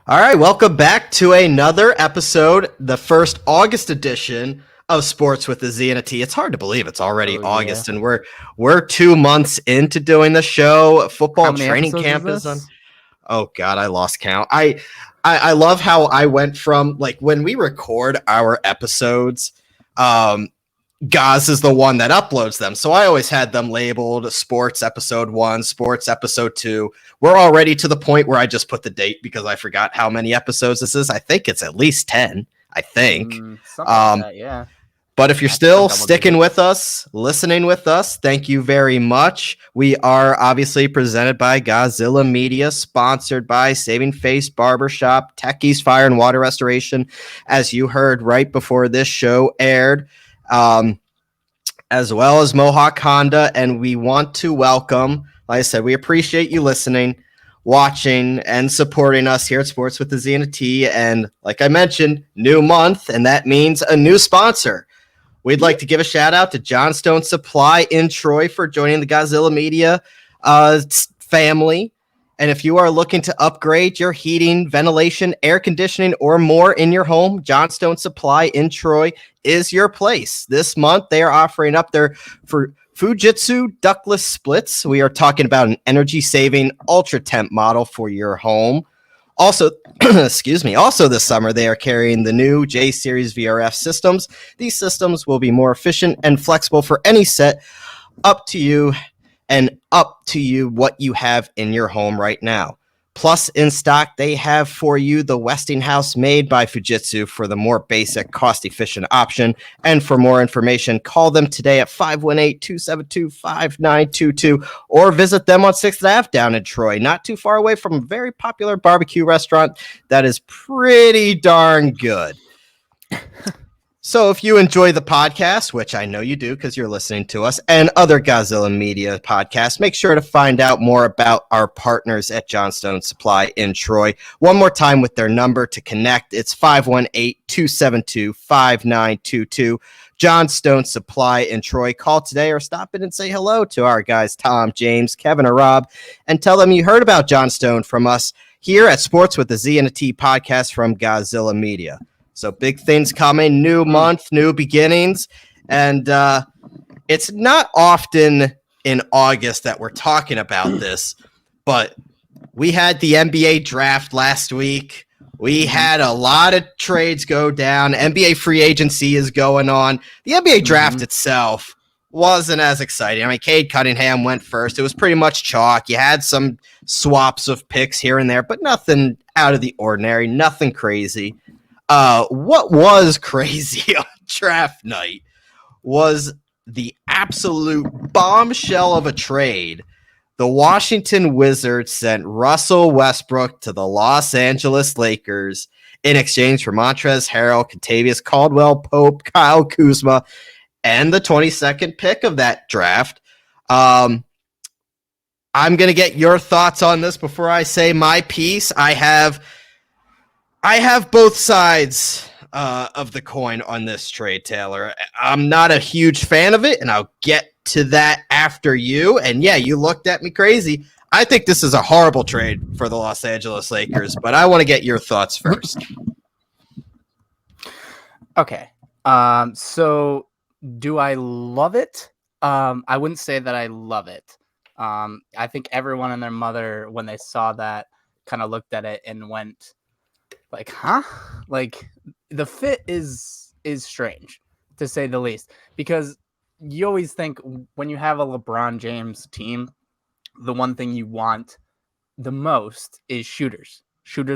All right, welcome back to another episode, the first August edition of Sports with a Z and a T. It's hard to believe it's already Oh yeah. August, and we're 2 months into doing the show. How Football many training episodes is camp is on. this? Oh God, I lost count. I love how I went from like when we record our episodes. Um, Gaz is the one that uploads them. So I always had them labeled Sports Episode 1, Sports Episode 2. We're already to the point where I just put the date because I forgot how many episodes this is. I think it's at least 10, I think. Something like Um, that. Yeah. but if you're I think we're in still double sticking with digits. us, listening with us, thank you very much. We are obviously presented by Godzilla Media, sponsored by Saving Face Barbershop, Techies Fire and Water Restoration, as you heard right before this show aired. As well as Mohawk Honda. And we want to welcome, like I said, we appreciate you listening, watching, and supporting us here at Sports with the Z and a T. And like I mentioned, new month, and that means a new sponsor. We'd like to give a shout out to Johnstone Supply in Troy for joining the Godzilla Media family. And if you are looking to upgrade your heating, ventilation, air conditioning, or more in your home, Johnstone Supply in Troy is your place. This month, they are offering up their for Fujitsu ductless splits. We are talking about an energy saving ultra temp model for your home. Also, excuse me. Also, this summer they are carrying the new J Series VRF systems. These systems will be more efficient and flexible for any set, up to you what you have in your home right now. Plus, in stock, they have for you the Westinghouse made by Fujitsu for the more basic, cost-efficient option. And for more information, call them today at 518-272-5922 or visit them on 6th Ave down in Troy, not too far away from a very popular barbecue restaurant that is pretty darn good. So if you enjoy the podcast, which I know you do because you're listening to us, and other Godzilla Media podcasts, make sure to find out more about our partners at Johnstone Supply in Troy. One more time with their number to connect. It's 518-272-5922. Johnstone Supply in Troy. Call today or stop in and say hello to our guys, Tom, James, Kevin, or Rob, and tell them you heard about Johnstone from us here at Sports with a Z and a T podcast from Godzilla Media. So big things coming, new month, new beginnings. And it's not often in August that we're talking about this, but we had the NBA draft last week. We had a lot of trades go down. NBA free agency is going on. The NBA draft itself wasn't as exciting. I mean, Cade Cunningham went first. It was pretty much chalk. You had some swaps of picks here and there, but nothing out of the ordinary, nothing crazy. What was crazy on draft night was the absolute bombshell of a trade. The Washington Wizards sent Russell Westbrook to the Los Angeles Lakers in exchange for Montrezl Harrell, Kentavious Caldwell Pope, Kyle Kuzma, and the 22nd pick of that draft. I'm going to get your thoughts on this before I say my piece. I have both sides of the coin on this trade, Taylor. I'm not a huge fan of it, and I'll get to that after you. And yeah, you looked at me crazy. I think this is a horrible trade for the Los Angeles Lakers, but I want to get your thoughts first. Okay. So do I love it? I wouldn't say that I love it. I think everyone and their mother, when they saw that, kind of looked at it and went like, huh? Like the fit is strange, to say the least, because you always think when you have a LeBron James team, the one thing you want the most is shooters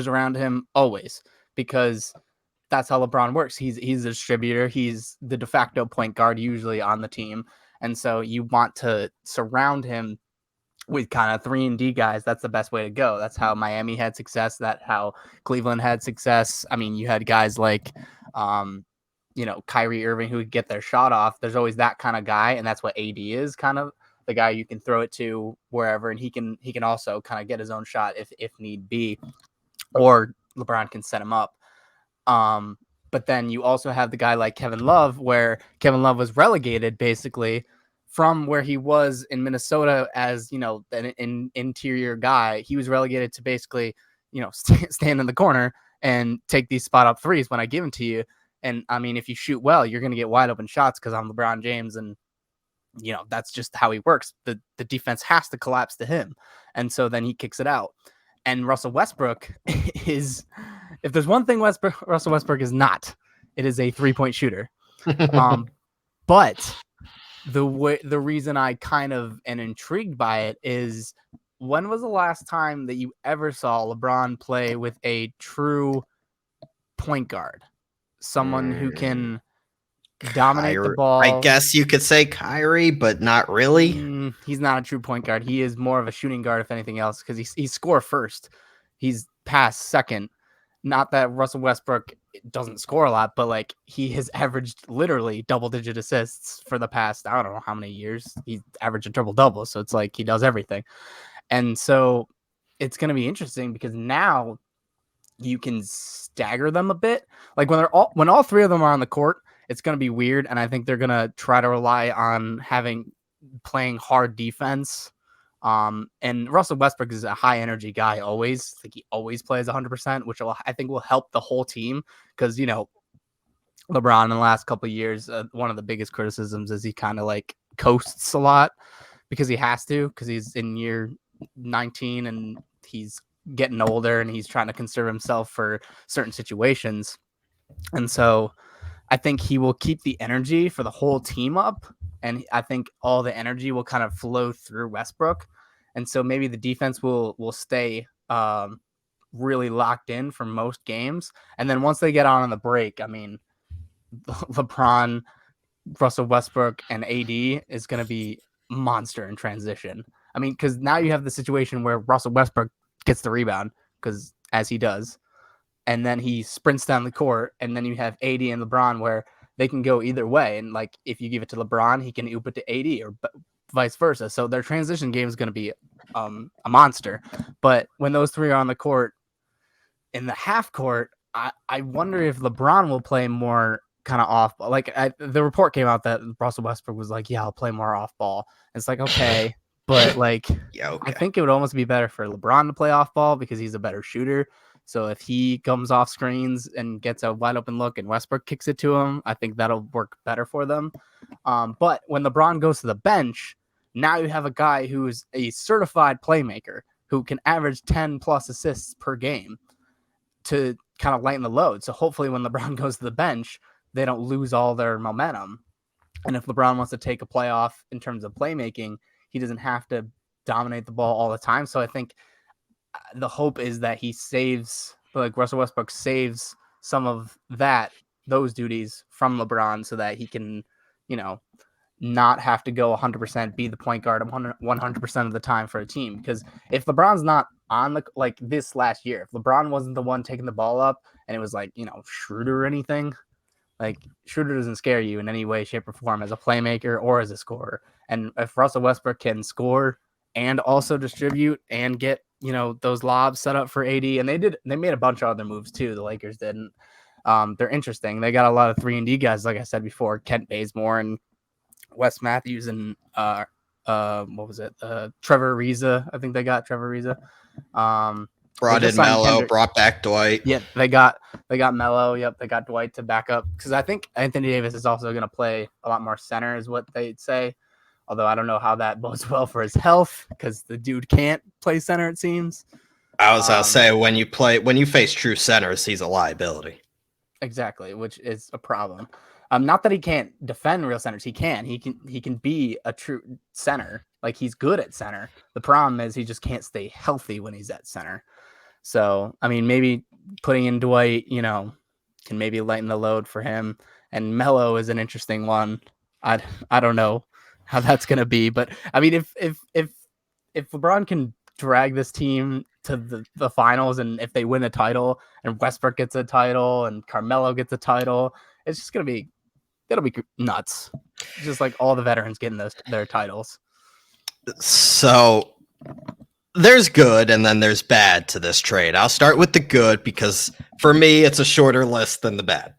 around him always, because that's how LeBron works. He's a distributor. He's the de facto point guard usually on the team. And so you want to surround him with kind of 3-and-D guys. That's the best way to go. That's how Miami had success. That's how Cleveland had success. I mean, you had guys like, Kyrie Irving who would get their shot off. There's always that kind of guy, and that's what AD is, kind of the guy you can throw it to wherever, and he can also kind of get his own shot if need be, or LeBron can set him up. But then you also have the guy like Kevin Love, where Kevin Love was relegated basically from where he was in Minnesota as, an interior guy. He was relegated to basically stand in the corner and take these spot up threes when I give them to you. And I mean, if you shoot well, you're going to get wide open shots because I'm LeBron James, and that's just how he works. The defense has to collapse to him, and so then he kicks it out. And Russell Westbrook is, if there's one thing Russell Westbrook is not, it is a 3-point shooter. But the reason I kind of am intrigued by it is, when was the last time that you ever saw LeBron play with a true point guard? Someone who can dominate the ball. I guess you could say Kyrie, but not really. He's not a true point guard. He is more of a shooting guard, if anything else, because he's score first. He's pass second. Not that Russell Westbrook doesn't score a lot, but like, he has averaged literally double-digit assists for the past, I don't know how many years. He's averaged a triple-double, so it's like he does everything. And so it's going to be interesting because now you can stagger them a bit. Like when all three of them are on the court, it's going to be weird. And I think they're going to try to rely on playing hard defense. And Russell Westbrook is a high energy guy always. Like, he always plays 100%, which I think will help the whole team. Because, LeBron in the last couple of years, one of the biggest criticisms is he kind of like coasts a lot because he has to, because he's in year 19 and he's getting older and he's trying to conserve himself for certain situations. And so I think he will keep the energy for the whole team up. And I think all the energy will kind of flow through Westbrook. And so maybe the defense will stay really locked in for most games. And then once they get on the break, I mean, LeBron, Russell Westbrook, and AD is going to be monster in transition. I mean, because now you have the situation where Russell Westbrook gets the rebound, because as he does, and then he sprints down the court, and then you have AD and LeBron where they can go either way. And like, if you give it to LeBron, he can oop it to AD, or vice versa. So their transition game is going to be a monster. But when those three are on the court, in the half court, I wonder if LeBron will play more kind of off ball. Like, the report came out that Russell Westbrook was like, yeah, I'll play more off ball. It's like, okay. But like, yeah, okay. I think it would almost be better for LeBron to play off ball because he's a better shooter. So if he comes off screens and gets a wide open look and Westbrook kicks it to him, I think that'll work better for them. But when LeBron goes to the bench, now you have a guy who is a certified playmaker who can average 10 plus assists per game to kind of lighten the load. So hopefully when LeBron goes to the bench, they don't lose all their momentum. And if LeBron wants to take a playoff in terms of playmaking, he doesn't have to dominate the ball all the time. So I think the hope is that he saves, like Russell Westbrook saves some of those duties from LeBron so that he can, not have to go 100%, be the point guard 100% of the time for a team. Because if LeBron's not on like this last year, if LeBron wasn't the one taking the ball up and it was like, Schroeder or anything, like Schroeder doesn't scare you in any way, shape, or form as a playmaker or as a scorer. And if Russell Westbrook can score and also distribute and get, those lobs set up for AD, and they made a bunch of other moves too. The Lakers didn't. They're interesting. They got a lot of 3-and-D guys, like I said before, Kent Bazemore and Wes Matthews and what was it? Trevor Ariza. I think they got Trevor Ariza. Brought in Melo, brought back Dwight. Yeah, they got Melo. Yep, they got Dwight to back up, because I think Anthony Davis is also going to play a lot more center, is what they'd say. Although I don't know how that bodes well for his health, because the dude can't play center, it seems. I'll say when you face true centers, he's a liability. Exactly, which is a problem. Not that he can't defend real centers. He can. He can be a true center. Like, he's good at center. The problem is he just can't stay healthy when he's at center. So, I mean, maybe putting in Dwight, can maybe lighten the load for him. And Melo is an interesting one. I don't know how that's going to be, but I mean, if LeBron can drag this team to the finals, and if they win a title and Westbrook gets a title and Carmelo gets a title, it's just it'll be nuts. Just like all the veterans getting their titles. So there's good and then there's bad to this trade. I'll start with the good because for me, it's a shorter list than the bad.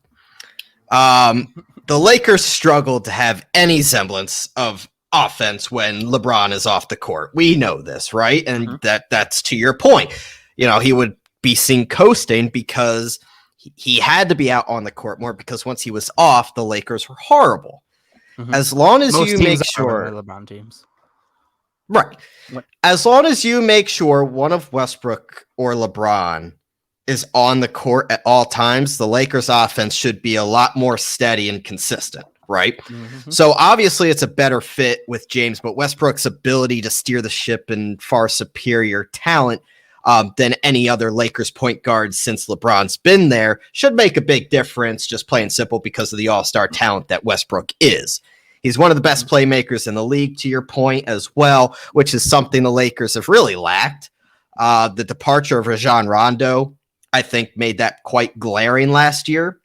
The Lakers struggled to have any semblance of offense when LeBron is off the court. We know this, right? And that's to your point. He would be seen coasting because he had to be out on the court more, because once he was off, the Lakers were horrible. Mhm. As long as Most you teams make are sure, when they're LeBron teams. right? As long as you make sure one of Westbrook or LeBron is on the court at all times, the Lakers offense should be a lot more steady and consistent, right? Mm-hmm. So obviously it's a better fit with James, but Westbrook's ability to steer the ship and far superior talent than any other Lakers point guard since LeBron's been there should make a big difference, just plain simple because of the all-star talent that Westbrook is. He's one of the best playmakers in the league, to your point, as well, which is something the Lakers have really lacked. The departure of Rajon Rondo, I think, made that quite glaring last year.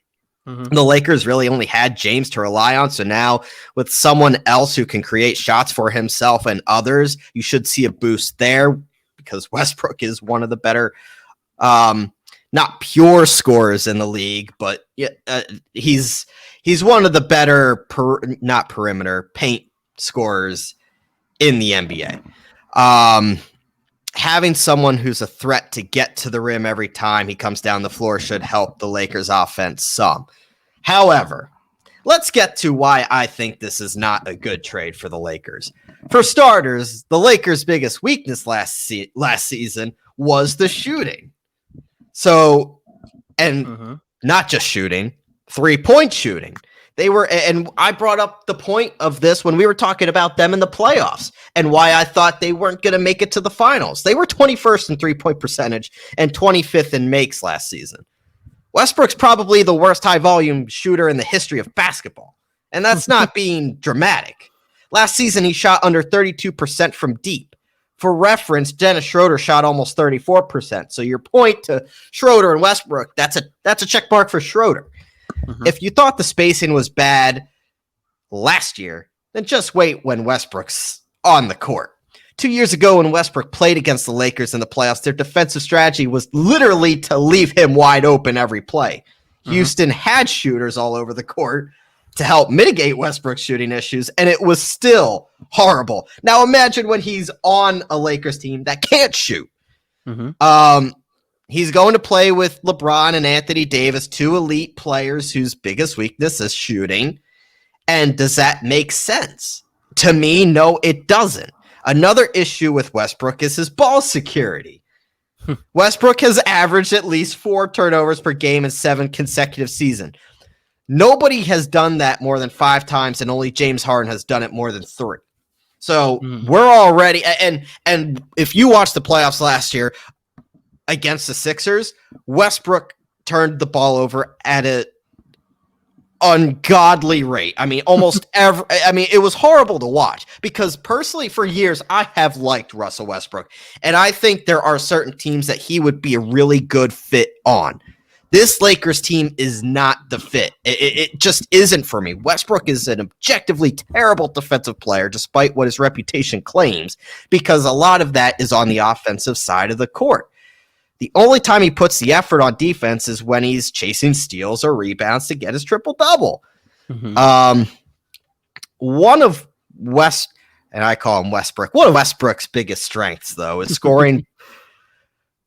Mm-hmm. The Lakers really only had James to rely on. So now with someone else who can create shots for himself and others, you should see a boost there, because Westbrook is one of the better, not pure scorers in the league, but he's one of the better, not perimeter, paint scorers in the NBA. Having someone who's a threat to get to the rim every time he comes down the floor should help the Lakers offense some. However, let's get to why I think this is not a good trade for the Lakers. For starters, the Lakers' biggest weakness last season was the shooting. So, and not just shooting, 3-point shooting. They were, and I brought up the point of this when we were talking about them in the playoffs and why I thought they weren't going to make it to the finals. They were 21st in 3-point percentage and 25th in makes last season. Westbrook's probably the worst high-volume shooter in the history of basketball, and that's not being dramatic. Last season, he shot under 32% from deep. For reference, Dennis Schroeder shot almost 34%. So your point to Schroeder and Westbrook, that's a check mark for Schroeder. Mm-hmm. If you thought the spacing was bad last year, then just wait when Westbrook's on the court. 2 years ago, when Westbrook played against the Lakers in the playoffs, their defensive strategy was literally to leave him wide open every play. Mm-hmm. Houston had shooters all over the court to help mitigate Westbrook's shooting issues, and it was still horrible. Now imagine when he's on a Lakers team that can't shoot. Mm-hmm. He's going to play with LeBron and Anthony Davis, two elite players whose biggest weakness is shooting. And does that make sense? To me, no, it doesn't. Another issue with Westbrook is his ball security. Westbrook has averaged at least 4 turnovers per game in 7 consecutive seasons. Nobody has done that more than 5 times, and only James Harden has done it more than 3. So we're already, and if you watched the playoffs last year against the Sixers, Westbrook turned the ball over at an ungodly rate. I mean, almost it was horrible to watch, because personally for years I have liked Russell Westbrook, and I think there are certain teams that he would be a really good fit on. This Lakers team is not the fit. It just isn't for me. Westbrook is an objectively terrible defensive player, despite what his reputation claims, because a lot of that is on the offensive side of the court. The only time he puts the effort on defense is when he's chasing steals or rebounds to get his triple-double. Mm-hmm. One of I call him Westbrook, one of Westbrook's biggest strengths, though, is scoring.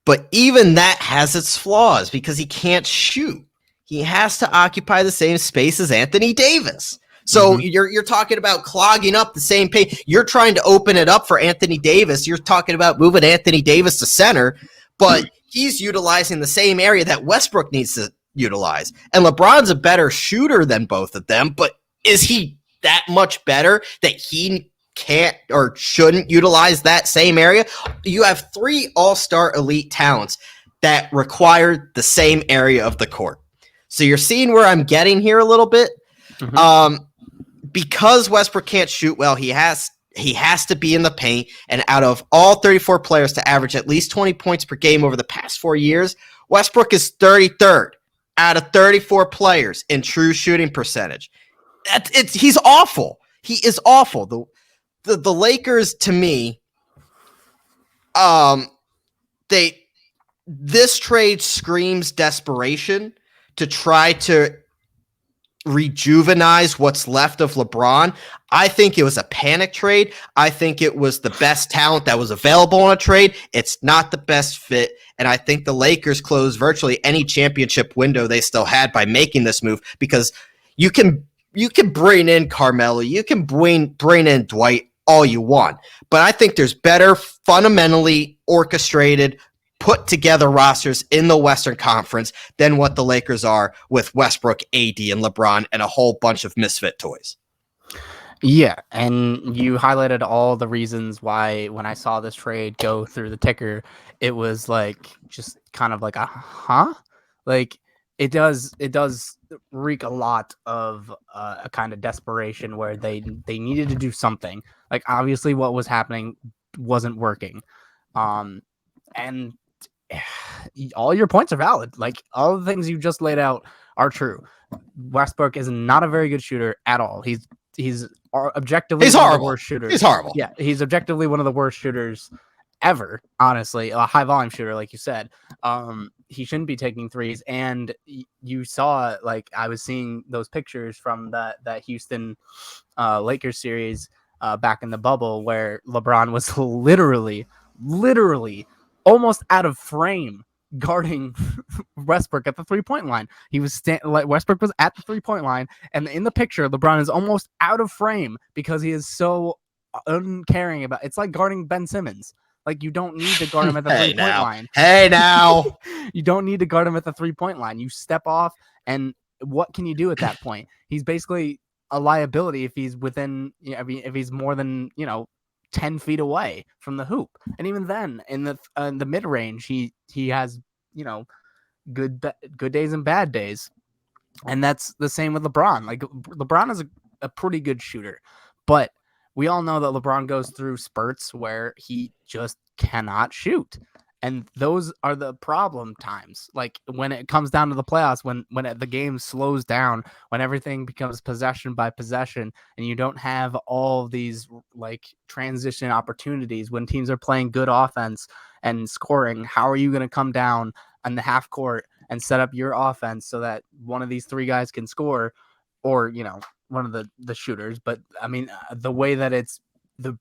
But even that has its flaws, because he can't shoot. He has to occupy the same space as Anthony Davis. So you're talking about clogging up the same pace. You're trying to open it up for Anthony Davis. You're talking about moving Anthony Davis to center, but he's utilizing the same area that Westbrook needs to utilize. And LeBron's a better shooter than both of them, but is he that much better that he can't or shouldn't utilize that same area? You have 3 all-star elite talents that require the same area of the court. So you're seeing where I'm getting here a little bit. Mm-hmm. Because Westbrook can't shoot well, he has to be in the paint, and out of all 34 players to average at least 20 points per game over the past 4 years, Westbrook is 33rd out of 34 players in true shooting percentage. He's awful. He is awful. The Lakers, to me, this trade screams desperation to try to rejuvenize what's left of LeBron. I think it was a panic trade. I think it was the best talent that was available on a trade. It's not the best fit, And I think the Lakers closed virtually any championship window they still had by making this move, because you can bring in Carmelo, you can bring in Dwight all you want. But I think there's better, fundamentally orchestrated, put together rosters in the Western Conference than what the Lakers are with Westbrook, AD, and LeBron and a whole bunch of misfit toys. Yeah, and you highlighted all the reasons why when I saw this trade go through the ticker, it was like just kind of like a like it does reek a lot of a kind of desperation where they needed to do something. Like obviously what was happening wasn't working. And all your points are valid. Like all the things you just laid out are true. Westbrook is not a very good shooter at all. He's objectively one of the worst shooters. He's horrible. Yeah, he's objectively one of the worst shooters ever, honestly. A high volume shooter, like you said. He shouldn't be taking threes. And you saw, like, I was seeing those pictures from that Houston Lakers series back in the bubble where LeBron was literally almost out of frame guarding Westbrook at the 3-point line. He was Westbrook was at the 3-point line, and in the picture, LeBron is almost out of frame because he is so uncaring about. It's like guarding Ben Simmons. Like you don't need to guard him at the 3-point line. Hey now, you don't need to guard him at the 3-point line. You step off, and what can you do at that point? He's basically a liability if he's within. If he's more than 10 feet away from the hoop. And even then in the mid range, he has, good days and bad days. And that's the same with LeBron. Like LeBron is a pretty good shooter, but we all know that LeBron goes through spurts where he just cannot shoot. And those are the problem times. Like when it comes down to the playoffs, when the game slows down, when everything becomes possession by possession, and you don't have all these like transition opportunities when teams are playing good offense and scoring, how are you going to come down on the half court and set up your offense so that one of these three guys can score, or, one of the shooters? But I mean, the way that it's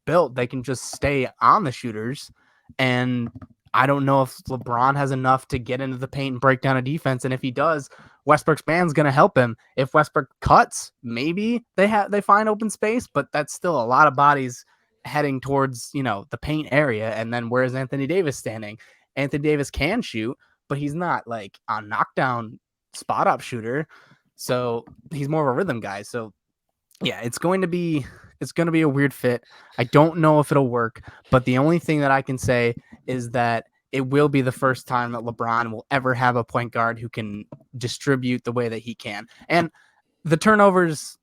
built, they can just stay on the shooters. And I don't know if LeBron has enough to get into the paint and break down a defense. And if he does, Westbrook's man's going to help him. If Westbrook cuts, maybe they find open space, but that's still a lot of bodies heading towards, the paint area. And then where's Anthony Davis standing? Anthony Davis can shoot, but he's not like a knockdown spot up shooter. So he's more of a rhythm guy. So yeah, it's going to be a weird fit. I don't know if it'll work, but the only thing that I can say is that it will be the first time that LeBron will ever have a point guard who can distribute the way that he can. And the turnovers,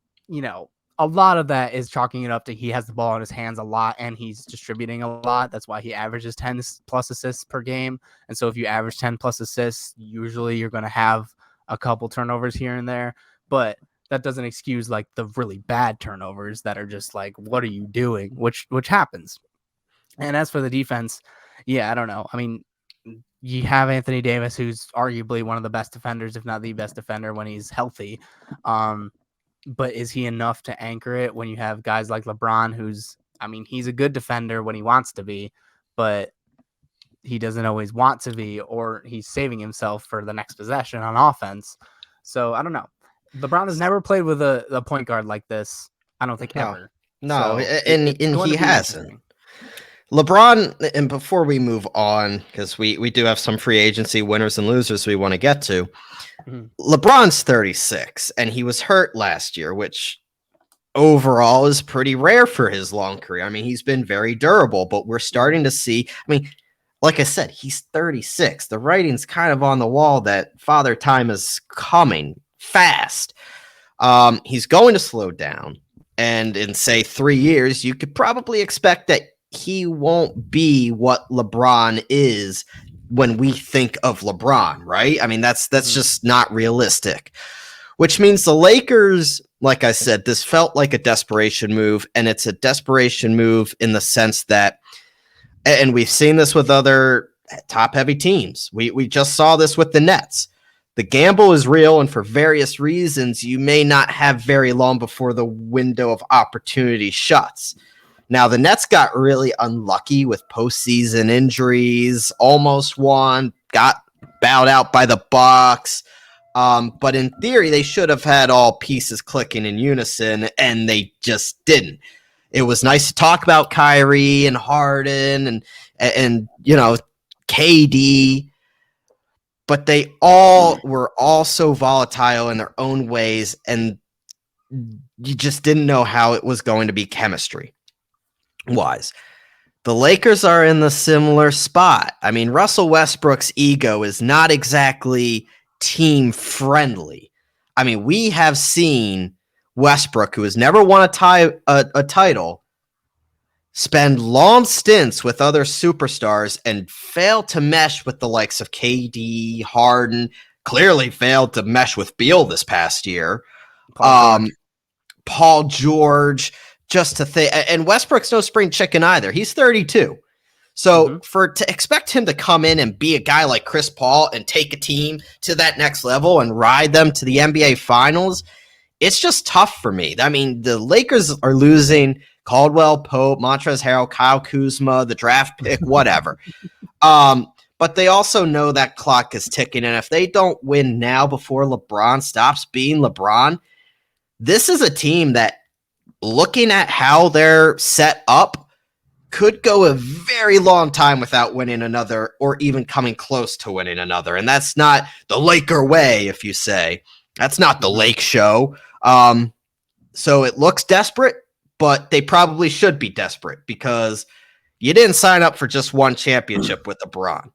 a lot of that is chalking it up to he has the ball in his hands a lot and he's distributing a lot. That's why he averages 10 plus assists per game. And so if you average 10 plus assists, usually you're going to have a couple turnovers here and there. But that doesn't excuse like the really bad turnovers that are just like, what are you doing? Which happens. And as for the defense, yeah, I don't know. I mean, you have Anthony Davis, who's arguably one of the best defenders, if not the best defender when he's healthy. But is he enough to anchor it when you have guys like LeBron, he's a good defender when he wants to be, but he doesn't always want to be, or he's saving himself for the next possession on offense. So I don't know. LeBron has never played with a point guard like this. I don't think ever. No, so and he hasn't. LeBron, and before we move on, because we do have some free agency winners and losers we want to get to, LeBron's 36, and he was hurt last year, which overall is pretty rare for his long career. I mean, he's been very durable, but we're starting to see, like I said, he's 36. The writing's kind of on the wall that Father Time is coming fast. He's going to slow down, and in, say, 3 years, you could probably expect that he won't be what LeBron is when we think of LeBron, right? I mean, that's just not realistic, which means the Lakers, like I said, this felt like a desperation move, and it's a desperation move in the sense that, and we've seen this with other top-heavy teams. We just saw this with the Nets. The gamble is real, and for various reasons, you may not have very long before the window of opportunity shuts. Now, the Nets got really unlucky with postseason injuries, almost won, got bowed out by the Bucks. But in theory, they should have had all pieces clicking in unison, and they just didn't. It was nice to talk about Kyrie and Harden and KD, but they all were all so volatile in their own ways, and you just didn't know how it was going to be chemistry-wise. The Lakers are in the similar spot. I mean, Russell Westbrook's ego is not exactly team-friendly. I mean, we have seen Westbrook, who has never won a title, spend long stints with other superstars and fail to mesh with the likes of KD, Harden, clearly failed to mesh with Beal this past year. Paul George, just to think, and Westbrook's no spring chicken either. He's 32. So to expect him to come in and be a guy like Chris Paul and take a team to that next level and ride them to the NBA Finals, it's just tough for me. I mean, the Lakers are losing Caldwell Pope, Montrezl Harrell, Kyle Kuzma, the draft pick, whatever. But they also know that clock is ticking, and if they don't win now before LeBron stops being LeBron, this is a team that, looking at how they're set up, could go a very long time without winning another or even coming close to winning another. And that's not the Laker way, if you say. That's not the Lake show. So it looks desperate, but they probably should be desperate because you didn't sign up for just one championship with LeBron.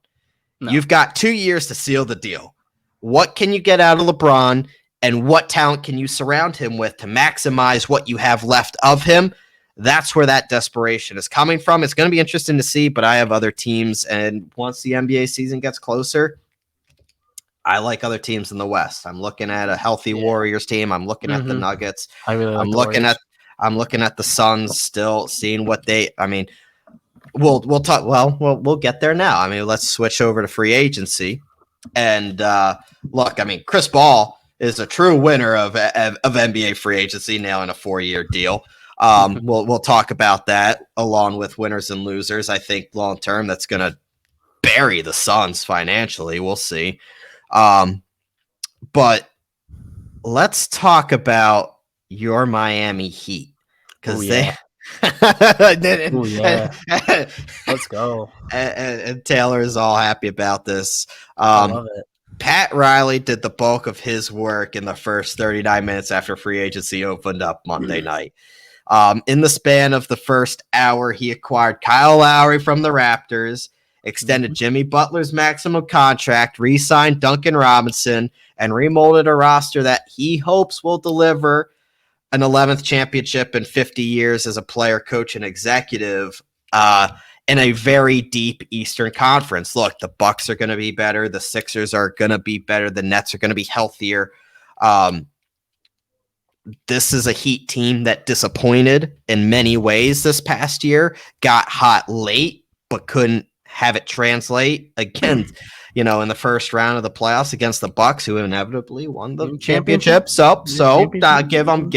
No. You've got 2 years to seal the deal. What can you get out of LeBron, and what talent can you surround him with to maximize what you have left of him? That's where that desperation is coming from. It's going to be interesting to see, but I have other teams, and once the NBA season gets closer, I like other teams in the West. I'm looking at a healthy Warriors team. I'm looking at the Nuggets. I really like I'm looking at the Suns still, seeing what they. I mean, we'll talk. Well, we'll get there now. I mean, let's switch over to free agency. And look, I mean, Chris Paul is a true winner of NBA free agency, nailing a 4-year deal. We'll talk about that along with winners and losers. I think long term that's going to bury the Suns financially. We'll see. But let's talk about your Miami Heat, because let's go. And Taylor is all happy about this. I love it. Pat Riley did the bulk of his work in the first 39 minutes after free agency opened up Monday night. In the span of the first hour, he acquired Kyle Lowry from the Raptors, extended Jimmy Butler's maximum contract, re-signed Duncan Robinson, and remolded a roster that he hopes will deliver an 11th championship in 50 years as a player, coach, and executive in a very deep Eastern Conference. Look, the Bucks are going to be better. The Sixers are going to be better. The Nets are going to be healthier. This is a Heat team that disappointed in many ways this past year, got hot late, but couldn't have it translate again, in the first round of the playoffs against the Bucks, who inevitably won the championship. So give them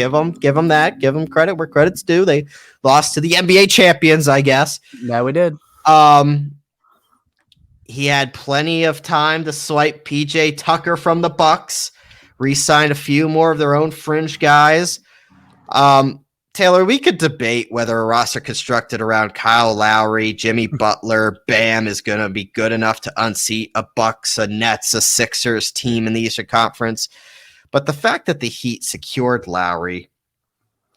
that. Give them credit where credit's due. They lost to the NBA champions, I guess. Yeah, we did. He had plenty of time to swipe PJ Tucker from the Bucks, re-signed a few more of their own fringe guys. Taylor, we could debate whether a roster constructed around Kyle Lowry, Jimmy Butler, Bam is going to be good enough to unseat a Bucks, a Nets, a Sixers team in the Eastern Conference. But the fact that the Heat secured Lowry,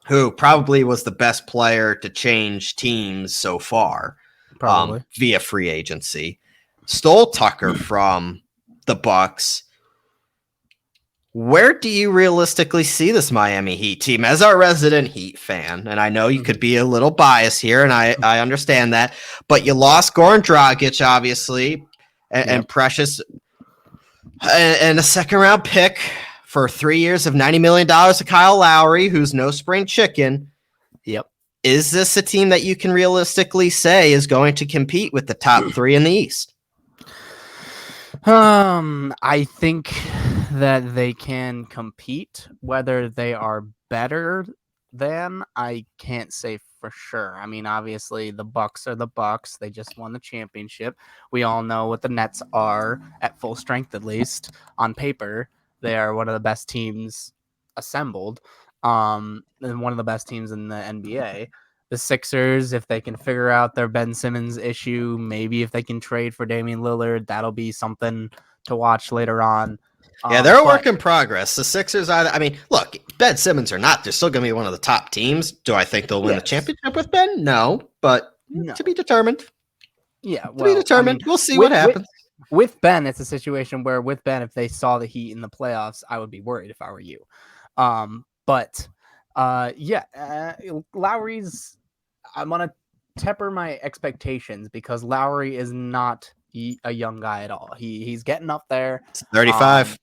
who probably was the best player to change teams so far via free agency, stole Tucker from the Bucks. Where do you realistically see this Miami Heat team as our resident Heat fan? And I know you could be a little biased here, and I understand that, but you lost Goran Dragic, obviously, and Precious, and a second-round pick for 3 years of $90 million to Kyle Lowry, who's no spring chicken. Yep. Is this a team that you can realistically say is going to compete with the top three in the East? I think that they can compete. Whether they are better than, I can't say for sure. I mean, obviously the Bucks are the Bucks. They just won the championship. We all know what the Nets are at full strength, at least on paper. They are one of the best teams assembled, and one of the best teams in the NBA. The Sixers, if they can figure out their Ben Simmons issue, maybe if they can trade for Damian Lillard, that'll be something to watch later on. Yeah, they're a work in progress. The Sixers, look, Ben Simmons or not, they're still going to be one of the top teams. Do I think they'll win the championship with Ben? No, but to be determined. Yeah, to be determined. We'll see what happens. With Ben, it's a situation where with Ben, if they saw the Heat in the playoffs, I would be worried if I were you. Lowry's, I'm going to temper my expectations because Lowry is not a young guy at all. He's getting up there. 35.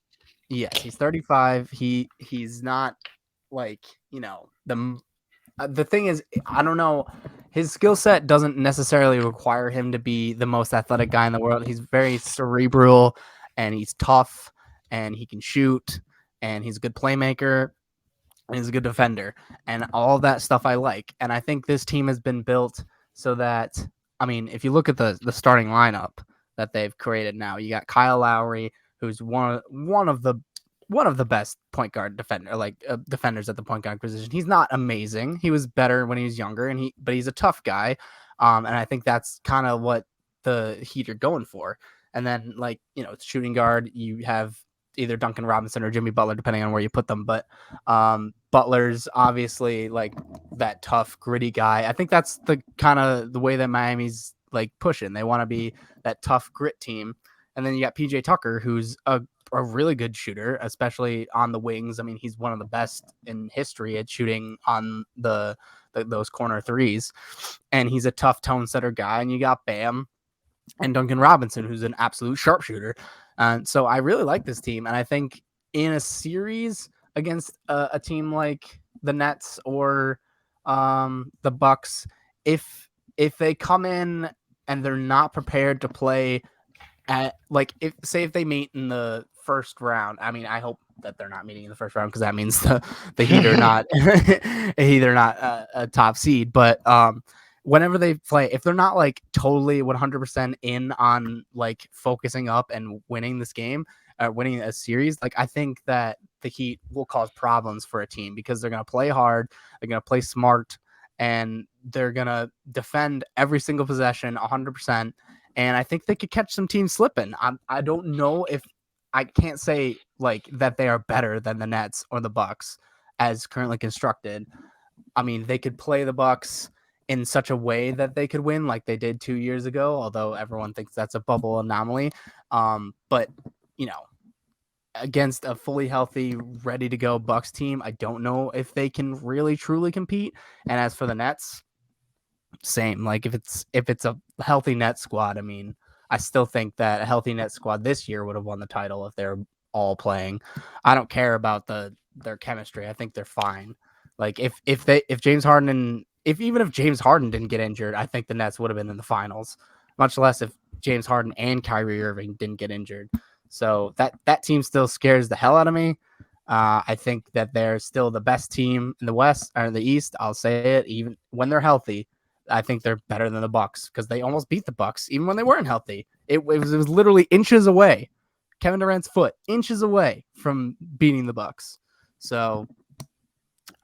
Yes, he's 35. He's not like, the thing is, I don't know. His skill set doesn't necessarily require him to be the most athletic guy in the world. He's very cerebral and he's tough and he can shoot and he's a good playmaker and he's a good defender and all that stuff I like. And I think this team has been built so that, I mean, if you look at the starting lineup that they've created now, you got Kyle Lowry, who's one of the best point guard defenders at the point guard position. He's not amazing. He was better when he was younger, but he's a tough guy. And I think that's kind of what the Heat are going for. And then shooting guard, you have either Duncan Robinson or Jimmy Butler, depending on where you put them. But Butler's obviously like that tough, gritty guy. I think that's the kind of the way that Miami's like pushing. They want to be that tough grit team. And then you got PJ Tucker, who's a really good shooter, especially on the wings. I mean, he's one of the best in history at shooting on those corner threes. And he's a tough tone setter guy. And you got Bam and Duncan Robinson, who's an absolute sharpshooter. And so I really like this team. And I think in a series against a team like the Nets or the Bucks, if they come in and they're not prepared to play at if they meet in the first round, I mean, I hope that they're not meeting in the first round because that means the Heat are not a top seed. But whenever they play, if they're not like totally 100% in on like focusing up and winning this game, winning a series, like I think that the Heat will cause problems for a team because they're going to play hard, they're going to play smart, and they're going to defend every single possession 100%. And I think they could catch some teams slipping. I don't know if I can't say like that they are better than the Nets or the Bucks as currently constructed. I mean, they could play the Bucks in such a way that they could win like they did 2 years ago, although everyone thinks that's a bubble anomaly. But against a fully healthy, ready to go Bucks team, I don't know if they can really truly compete. And as for the Nets, same. Like if it's a healthy Nets squad, I mean, I still think that a healthy Nets squad this year would have won the title if they're all playing. I don't care about their chemistry. I think they're fine. Like if James Harden if James Harden didn't get injured, I think the Nets would have been in the finals. Much less if James Harden and Kyrie Irving didn't get injured. So that team still scares the hell out of me. I think that they're still the best team in the West or the East. I'll say it, even when they're healthy. I think they're better than the Bucks because they almost beat the Bucks even when they weren't healthy. It was literally inches away. Kevin Durant's foot inches away from beating the Bucks. So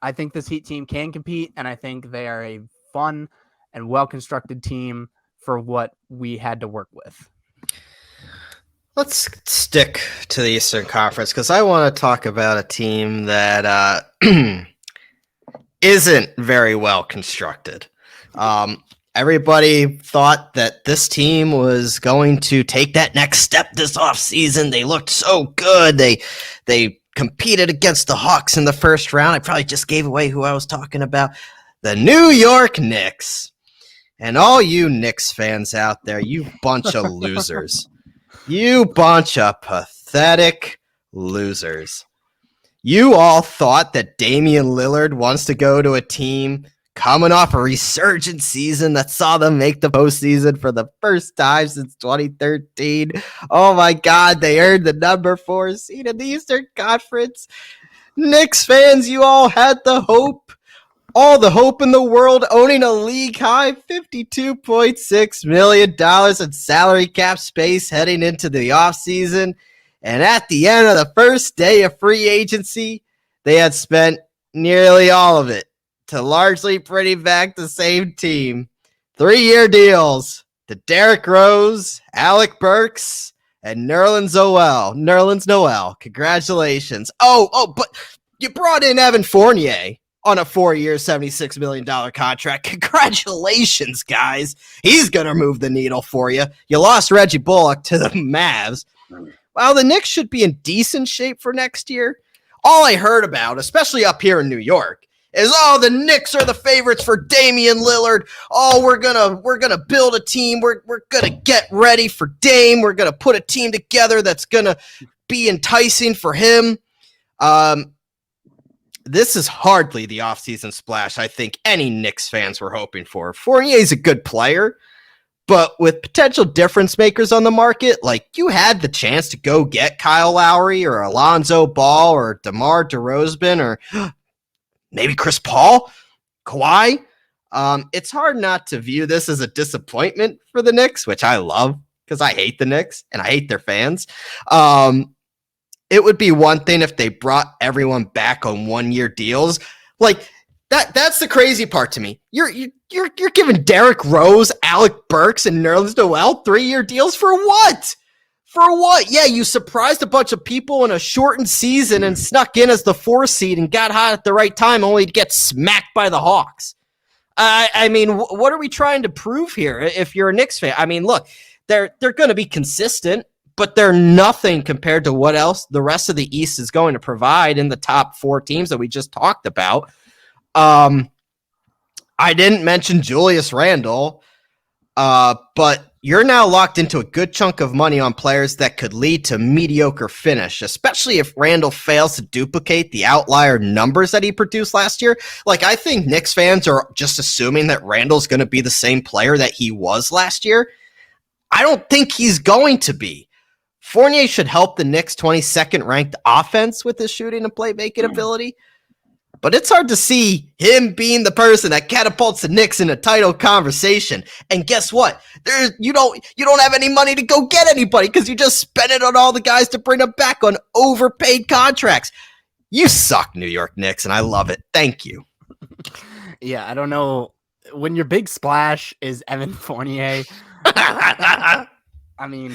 I think this Heat team can compete, and I think they are a fun and well-constructed team for what we had to work with. Let's stick to the Eastern Conference because I want to talk about a team that isn't very well constructed. Everybody thought that this team was going to take that next step this offseason. They looked so good. They competed against the Hawks in the first round. I probably just gave away who I was talking about. The New York Knicks. And all you Knicks fans out there, you bunch of losers. You bunch of pathetic losers. You all thought that Damian Lillard wants to go to a team coming off a resurgent season that saw them make the postseason for the first time since 2013. Oh my God, they earned the number 4 seed in the Eastern Conference. Knicks fans, you all had the hope all the hope in the world, owning a league-high $52.6 million in salary cap space heading into the offseason. And at the end of the first day of free agency, they had spent nearly all of it to largely bring back the same team. 3-year deals to Derrick Rose, Alec Burks, and Nerlens Noel. Congratulations. But you brought in Evan Fournier on a 4-year, $76 million contract. Congratulations, guys. He's going to move the needle for you. You lost Reggie Bullock to the Mavs. While the Knicks should be in decent shape for next year, all I heard about, especially up here in New York, is the Knicks are the favorites for Damian Lillard. We're gonna build a team. We're gonna get ready for Dame. We're gonna put a team together that's gonna be enticing for him. This is hardly the offseason splash I think any Knicks fans were hoping for. Fournier's a good player, but with potential difference makers on the market, like you had the chance to go get Kyle Lowry or Alonzo Ball or DeMar DeRozan or maybe Chris Paul, Kawhi. It's hard not to view this as a disappointment for the Knicks, which I love because I hate the Knicks and I hate their fans. It would be one thing if they brought everyone back on 1-year deals. Like that's the crazy part to me. You're giving Derrick Rose, Alec Burks, and Nerlens Noel 3-year deals for what? For what? Yeah, you surprised a bunch of people in a shortened season and snuck in as the 4 seed and got hot at the right time only to get smacked by the Hawks. I mean, what are we trying to prove here if you're a Knicks fan? I mean, look, they're going to be consistent, but they're nothing compared to what else the rest of the East is going to provide in the top 4 teams that we just talked about. I didn't mention Julius Randle, but you're now locked into a good chunk of money on players that could lead to mediocre finish, especially if Randle fails to duplicate the outlier numbers that he produced last year. Like, I think Knicks fans are just assuming that Randle's going to be the same player that he was last year. I don't think he's going to be. Fournier should help the Knicks' 22nd ranked offense with his shooting and playmaking ability. But it's hard to see him being the person that catapults the Knicks in a title conversation. And guess what? You don't have any money to go get anybody because you just spent it on all the guys to bring them back on overpaid contracts. You suck, New York Knicks, and I love it. Thank you. Yeah, I don't know. When your big splash is Evan Fournier, I mean,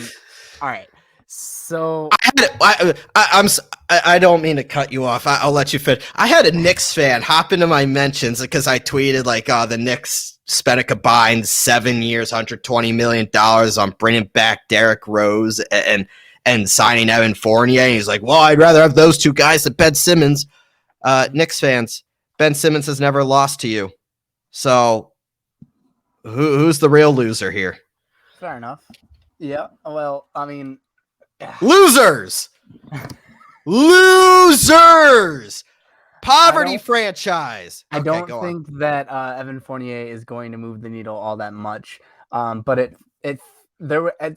all right. So I don't mean to cut you off. I'll let you finish. I had a Knicks fan hop into my mentions because I tweeted like, the Knicks spent a combined 7 years, $120 million on bringing back Derrick Rose and signing Evan Fournier. And he's like, well, I'd rather have those 2 guys than Ben Simmons. Knicks fans, Ben Simmons has never lost to you. So who's the real loser here? Fair enough. Yeah. Well, I mean, Losers! Poverty franchise. I don't think that Evan Fournier is going to move the needle all that much. But it's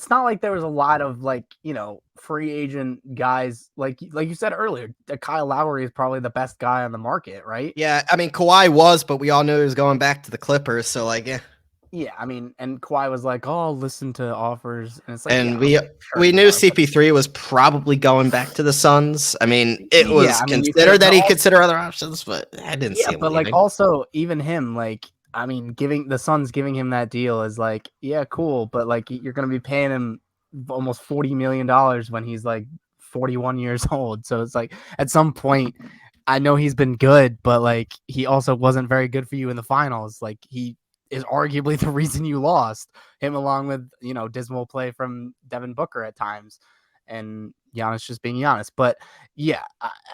not like there was a lot of free agent guys like you said earlier. Kyle Lowry is probably the best guy on the market, right? Yeah, I mean Kawhi was, but we all knew he was going back to the Clippers. So Yeah, I mean, and Kawhi was like, "Oh, I'll listen to offers," and it's like, and we knew CP3 was probably going back to the Suns. I mean, it was considered that he consider other options, but I didn't see him. But leaving. Also, even him, giving the Suns giving him that deal is cool, but you're going to be paying him almost $40 million when he's 41 years old. So it's at some point, I know he's been good, but he also wasn't very good for you in the finals. He is arguably the reason you lost him, along with, dismal play from Devin Booker at times and Giannis just being Giannis. But yeah,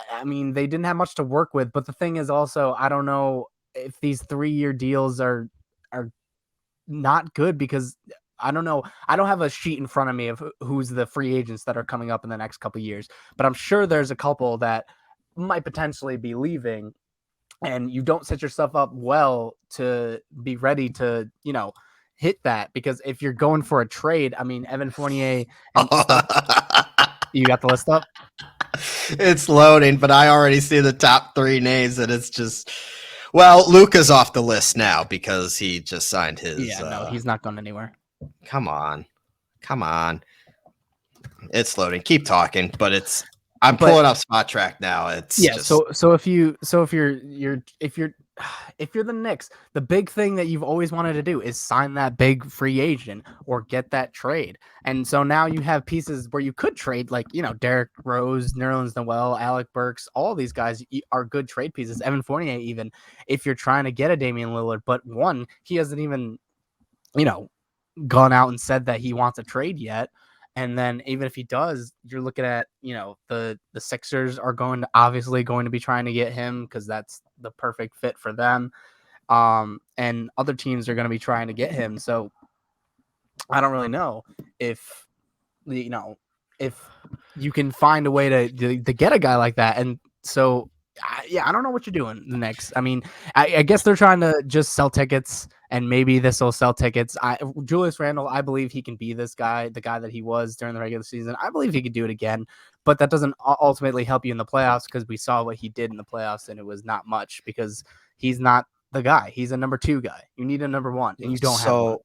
I mean, they didn't have much to work with. But the thing is also, I don't know if these 3-year deals are not good because I don't know. I don't have a sheet in front of me of who's the free agents that are coming up in the next couple of years, but I'm sure there's a couple that might potentially be leaving. And you don't set yourself up well to be ready to, hit that. Because if you're going for a trade, I mean, Evan Fournier, you got the list up? It's loading, but I already see the top 3 names, and it's just, Well, Luka's off the list now because he just signed his. Yeah, no, he's not going anywhere. Come on. It's loading. Keep talking, but I'm pulling up Spot Track now. It's just... So if you're the Knicks, the big thing that you've always wanted to do is sign that big free agent or get that trade. And so now you have pieces where you could trade, like, Derrick Rose, Nerlens Noel, Alec Burks, all these guys are good trade pieces. Evan Fournier, even if you're trying to get a Damian Lillard, but one, he hasn't even, gone out and said that he wants a trade yet. And then even if he does, you're looking at, the Sixers are obviously going to be trying to get him because that's the perfect fit for them. And other teams are going to be trying to get him. So I don't really know if you can find a way to get a guy like that. And so, I don't know what you're doing the next. I mean, I guess they're trying to just sell tickets, and maybe this will sell tickets. Julius Randle, I believe he can be this guy, the guy that he was during the regular season. I believe he could do it again, but that doesn't ultimately help you in the playoffs because we saw what he did in the playoffs, and it was not much because he's not the guy. He's a number 2 guy. You need a number 1, and you don't have one.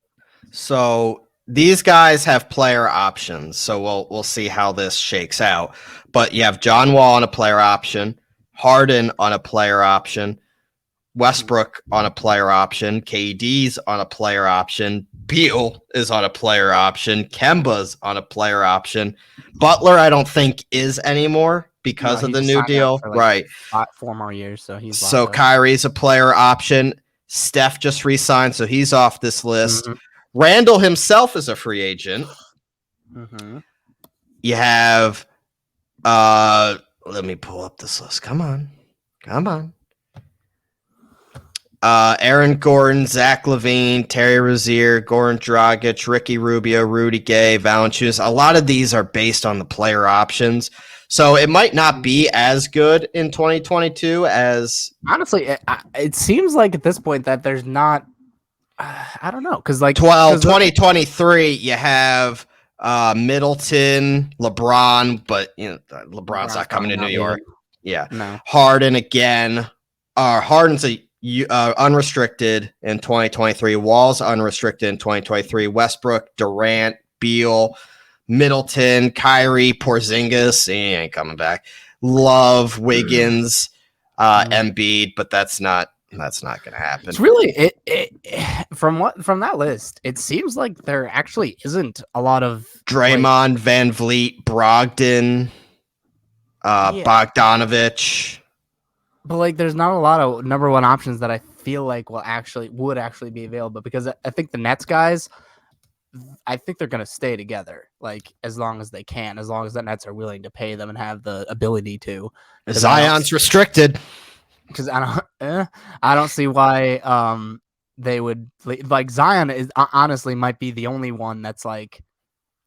So these guys have player options, so we'll see how this shakes out. But you have John Wall on a player option, Harden on a player option, Westbrook on a player option, KD's on a player option, Beal is on a player option, Kemba's on a player option. Butler, I don't think is anymore because of the new deal. Right. 4 more years, so he's so Kyrie's a player option. Steph just re-signed, so he's off this list. Mm-hmm. Randall himself is a free agent. Mm-hmm. You have let me pull up this list. Come on. Aaron Gordon, Zach LaVine, Terry Rozier, Goran Dragic, Ricky Rubio, Rudy Gay, Valanciunas. A lot of these are based on the player options. So it might not be as good in 2022 as... Honestly, it seems like at this point that there's not... I don't know. Because 2023, you have... Middleton, LeBron, but LeBron's not coming to New York. Yeah, no. Harden again. Harden's unrestricted in 2023. Wall's unrestricted in 2023. Westbrook, Durant, Beal, Middleton, Kyrie, Porzingis. He ain't coming back. Love, Wiggins, Embiid, but that's not going to happen. It's really from that list. It seems like there actually isn't a lot of Draymond, Van Vliet, Brogdon, Bogdanovich. But there's not a lot of number 1 options that I feel like would actually be available because I think the Nets guys, I think they're going to stay together as long as they can, as long as the Nets are willing to pay them and have the ability to. Zion's restricted. Because I don't see why they would Zion is honestly might be the only one that's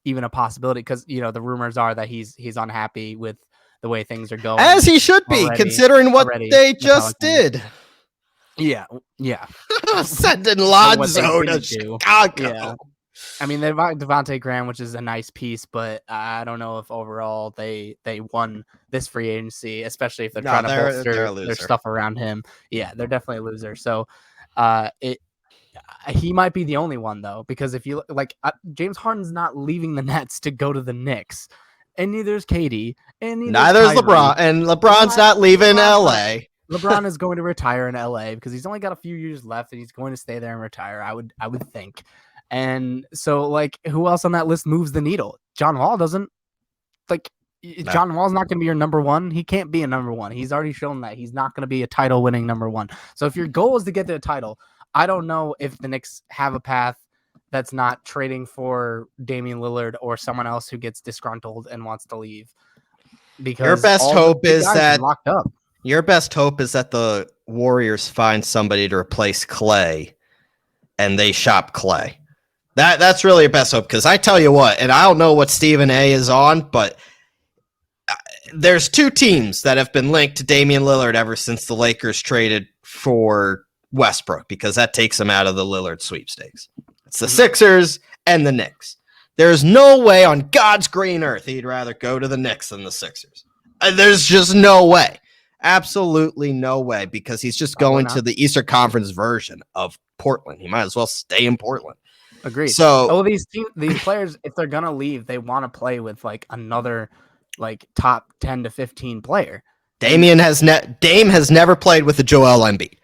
even a possibility because the rumors are that he's unhappy with the way things are going, as he should be considering what they just did. Yeah. Sending Lonzo to Chicago. Yeah. I mean, they've got Devontae Graham, which is a nice piece, but I don't know if overall they won this free agency, especially if they're trying to bolster their stuff around him. Yeah, they're definitely a loser. So he might be the only one, though, because if you James Harden's not leaving the Nets to go to the Knicks, and neither is KD, and neither is LeBron, and LeBron's not leaving LA. LeBron is going to retire in LA because he's only got a few years left, and he's going to stay there and retire. I would think. And so, who else on that list moves the needle? John Wall doesn't. John Wall's not going to be your number 1. He can't be a number 1. He's already shown that he's not going to be a title-winning number 1. So if your goal is to get to a title, I don't know if the Knicks have a path that's not trading for Damian Lillard or someone else who gets disgruntled and wants to leave. Because your best hope is that locked up. Your best hope is that the Warriors find somebody to replace Clay, and they shop Clay. That's really your best hope, because I tell you what, and I don't know what Stephen A is on, but there's 2 teams that have been linked to Damian Lillard ever since the Lakers traded for Westbrook, because that takes him out of the Lillard sweepstakes. It's the Sixers and the Knicks. There's no way on God's green earth he'd rather go to the Knicks than the Sixers. There's just no way. Absolutely no way, because he's just going to the Eastern Conference version of Portland. He might as well stay in Portland. Agreed. So these players, if they're gonna leave, they want to play with like another like top 10 to 15 player. Dame has never played with a Joel Embiid.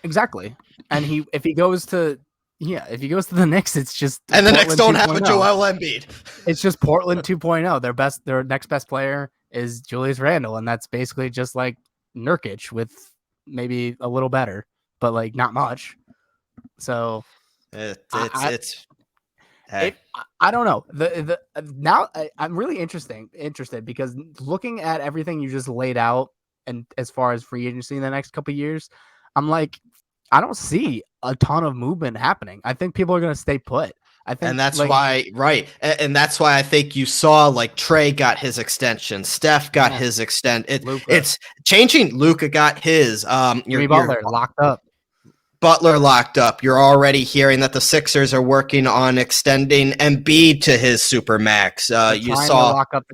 Exactly. And if he goes to the Knicks, it's just and the Portland Knicks don't 2.0. have a Joel Embiid. It's just Portland 2.0. Their next best player is Julius Randle, and that's basically just like Nurkic with maybe a little better, but like not much. So I don't know. Now I'm really interested because looking at everything you just laid out, and as far as free agency in the next couple of years, I'm like, I don't see a ton of movement happening. I think people are going to stay put. I think, and that's why, right? And that's why I think you saw like Trey got his extension, Steph got his It's changing. Luka got his. Jimmy Butler locked up. Butler locked up. You're already hearing that the Sixers are working on extending Embiid to his supermax. You saw to lock up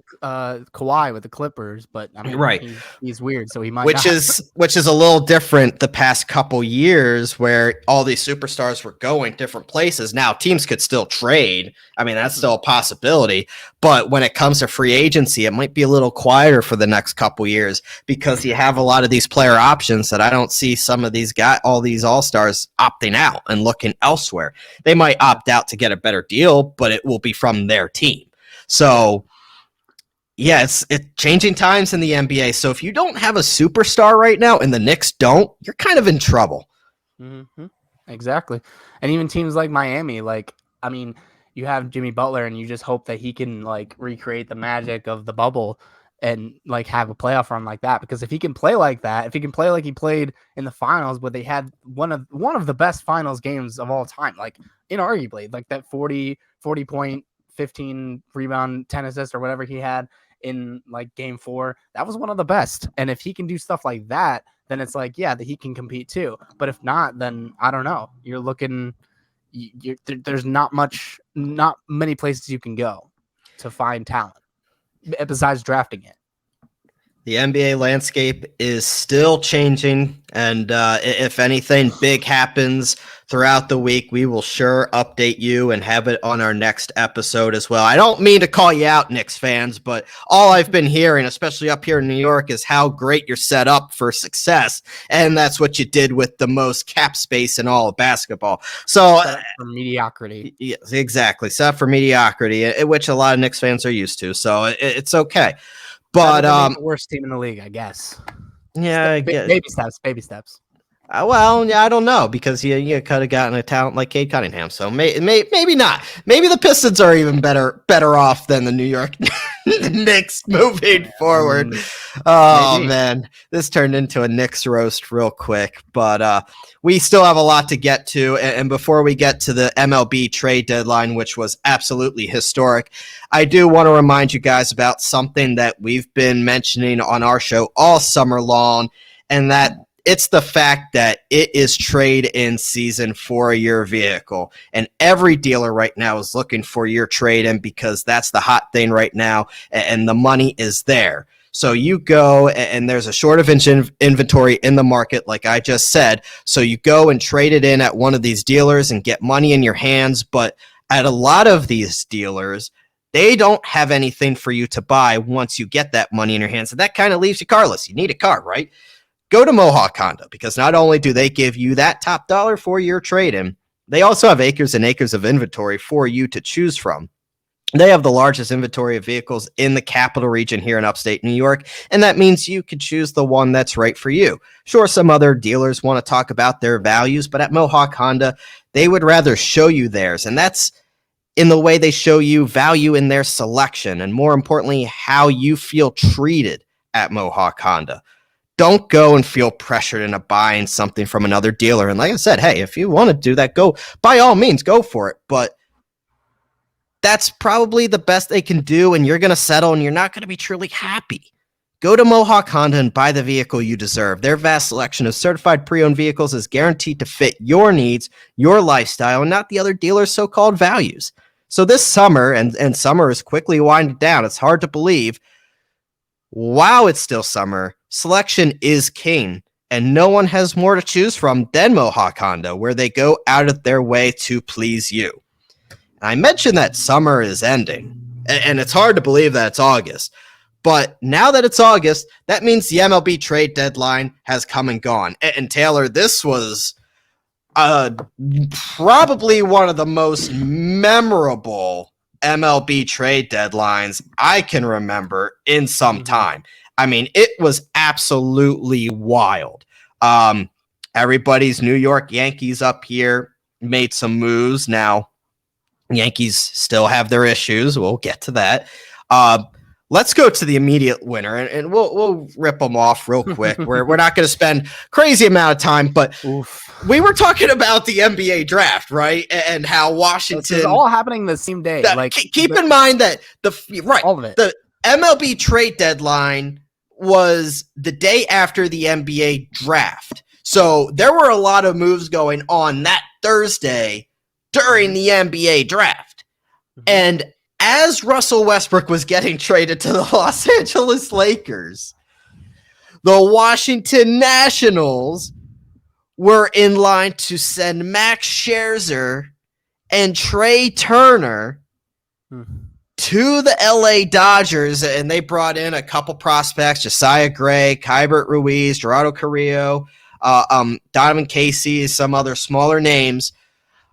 Kawhi with the Clippers, but I mean, right, he's weird, so he might. Which is a little different the past couple years, where all these superstars were going different places. Now teams could still trade. I mean, that's still a possibility. But when it comes to free agency, it might be a little quieter for the next couple years because you have a lot of these player options that I don't see some of these all these all-stars opting out and looking elsewhere. They might opt out to get a better deal, but it will be from their team. So, yeah, it's changing times in the NBA. So if you don't have a superstar right now and the Knicks don't, you're kind of in trouble. Mm-hmm. Exactly. And even teams like Miami, like, I mean, you have Jimmy Butler and you just hope that he can like recreate the magic of the bubble and like have a playoff run like that. Because if he can play like that, if he can play like he played in the finals, but they had one of the best finals games of all time, like inarguably, like that 40 point, 15 rebound, 10 assists or whatever he had in like game 4, that was one of the best. And if he can do stuff like that, then it's like, yeah, that he can compete too. But if not, then I don't know. You're looking, there's not many places you can go to find talent besides drafting it. The NBA landscape is still changing, and if anything big happens throughout the week, we will sure update you and have it on our next episode as well. I don't mean to call you out, Knicks fans, but all I've been hearing, especially up here in New York, is how great you're set up for success, and that's what you did with the most cap space in all of basketball. So set up for mediocrity. Yes, exactly. Set up for mediocrity, which a lot of Knicks fans are used to, so it's okay. But the worst team in the league, I guess. Yeah, baby steps. Well, yeah, I don't know, because you could have gotten a talent like Cade Cunningham, so maybe not. Maybe the Pistons are even better off than the New York Knicks moving forward. Oh maybe. Man, this turned into a Knicks roast real quick, but we still have a lot to get to. And before we get to the MLB trade deadline, which was absolutely historic, I do want to remind you guys about something that we've been mentioning on our show all summer long, and that it's the fact that it is trade-in season for your vehicle. And every dealer right now is looking for your trade-in, because that's the hot thing right now, and the money is there. So you go, and there's a shortage of inventory in the market, like I just said. So you go and trade it in at one of these dealers and get money in your hands. But at a lot of these dealers, they don't have anything for you to buy once you get that money in your hands. And that kind of leaves you carless. You need a car, right? Go to Mohawk Honda, because not only do they give you that top dollar for your trade-in, they also have acres and acres of inventory for you to choose from. They have the largest inventory of vehicles in the capital region here in upstate New York, and that means you could choose the one that's right for you. Sure, some other dealers want to talk about their values, but at Mohawk Honda, they would rather show you theirs, and that's in the way they show you value in their selection, and more importantly, how you feel treated at Mohawk Honda. Don't go and feel pressured into buying something from another dealer. And like I said, hey, if you want to do that, go, by all means, go for it. But that's probably the best they can do, and you're going to settle, and you're not going to be truly happy. Go to Mohawk Honda and buy the vehicle you deserve. Their vast selection of certified pre-owned vehicles is guaranteed to fit your needs, your lifestyle, and not the other dealer's so-called values. So this summer, and summer is quickly winding down, it's hard to believe, While it's still summer, selection is king, and no one has more to choose from than Mohawk Honda, where they go out of their way to please you. And I mentioned that summer is ending, and it's hard to believe that it's August. But now that it's August, that means the MLB trade deadline has come and gone. And Taylor, this was probably one of the most memorable MLB trade deadlines I can remember in some time. I mean, it was absolutely wild. Everybody's New York Yankees up here made some moves. Now, Yankees still have their issues. We'll get to that. Let's go to the immediate winner, and we'll rip them off real quick. We're not going to spend crazy amount of time, but we were talking about the NBA draft, right? And how Washington. It's all happening the same day. Keep in mind that all of it. The MLB trade deadline was the day after the NBA draft, so there were a lot of moves going on that Thursday during the NBA draft, and as Russell Westbrook was getting traded to the Los Angeles Lakers, the Washington Nationals were in line to send Max Scherzer and Trey Turner to the LA Dodgers, and they brought in a couple prospects: Josiah Gray, Kybert Ruiz, Gerardo Carrillo, Donovan Casey, some other smaller names.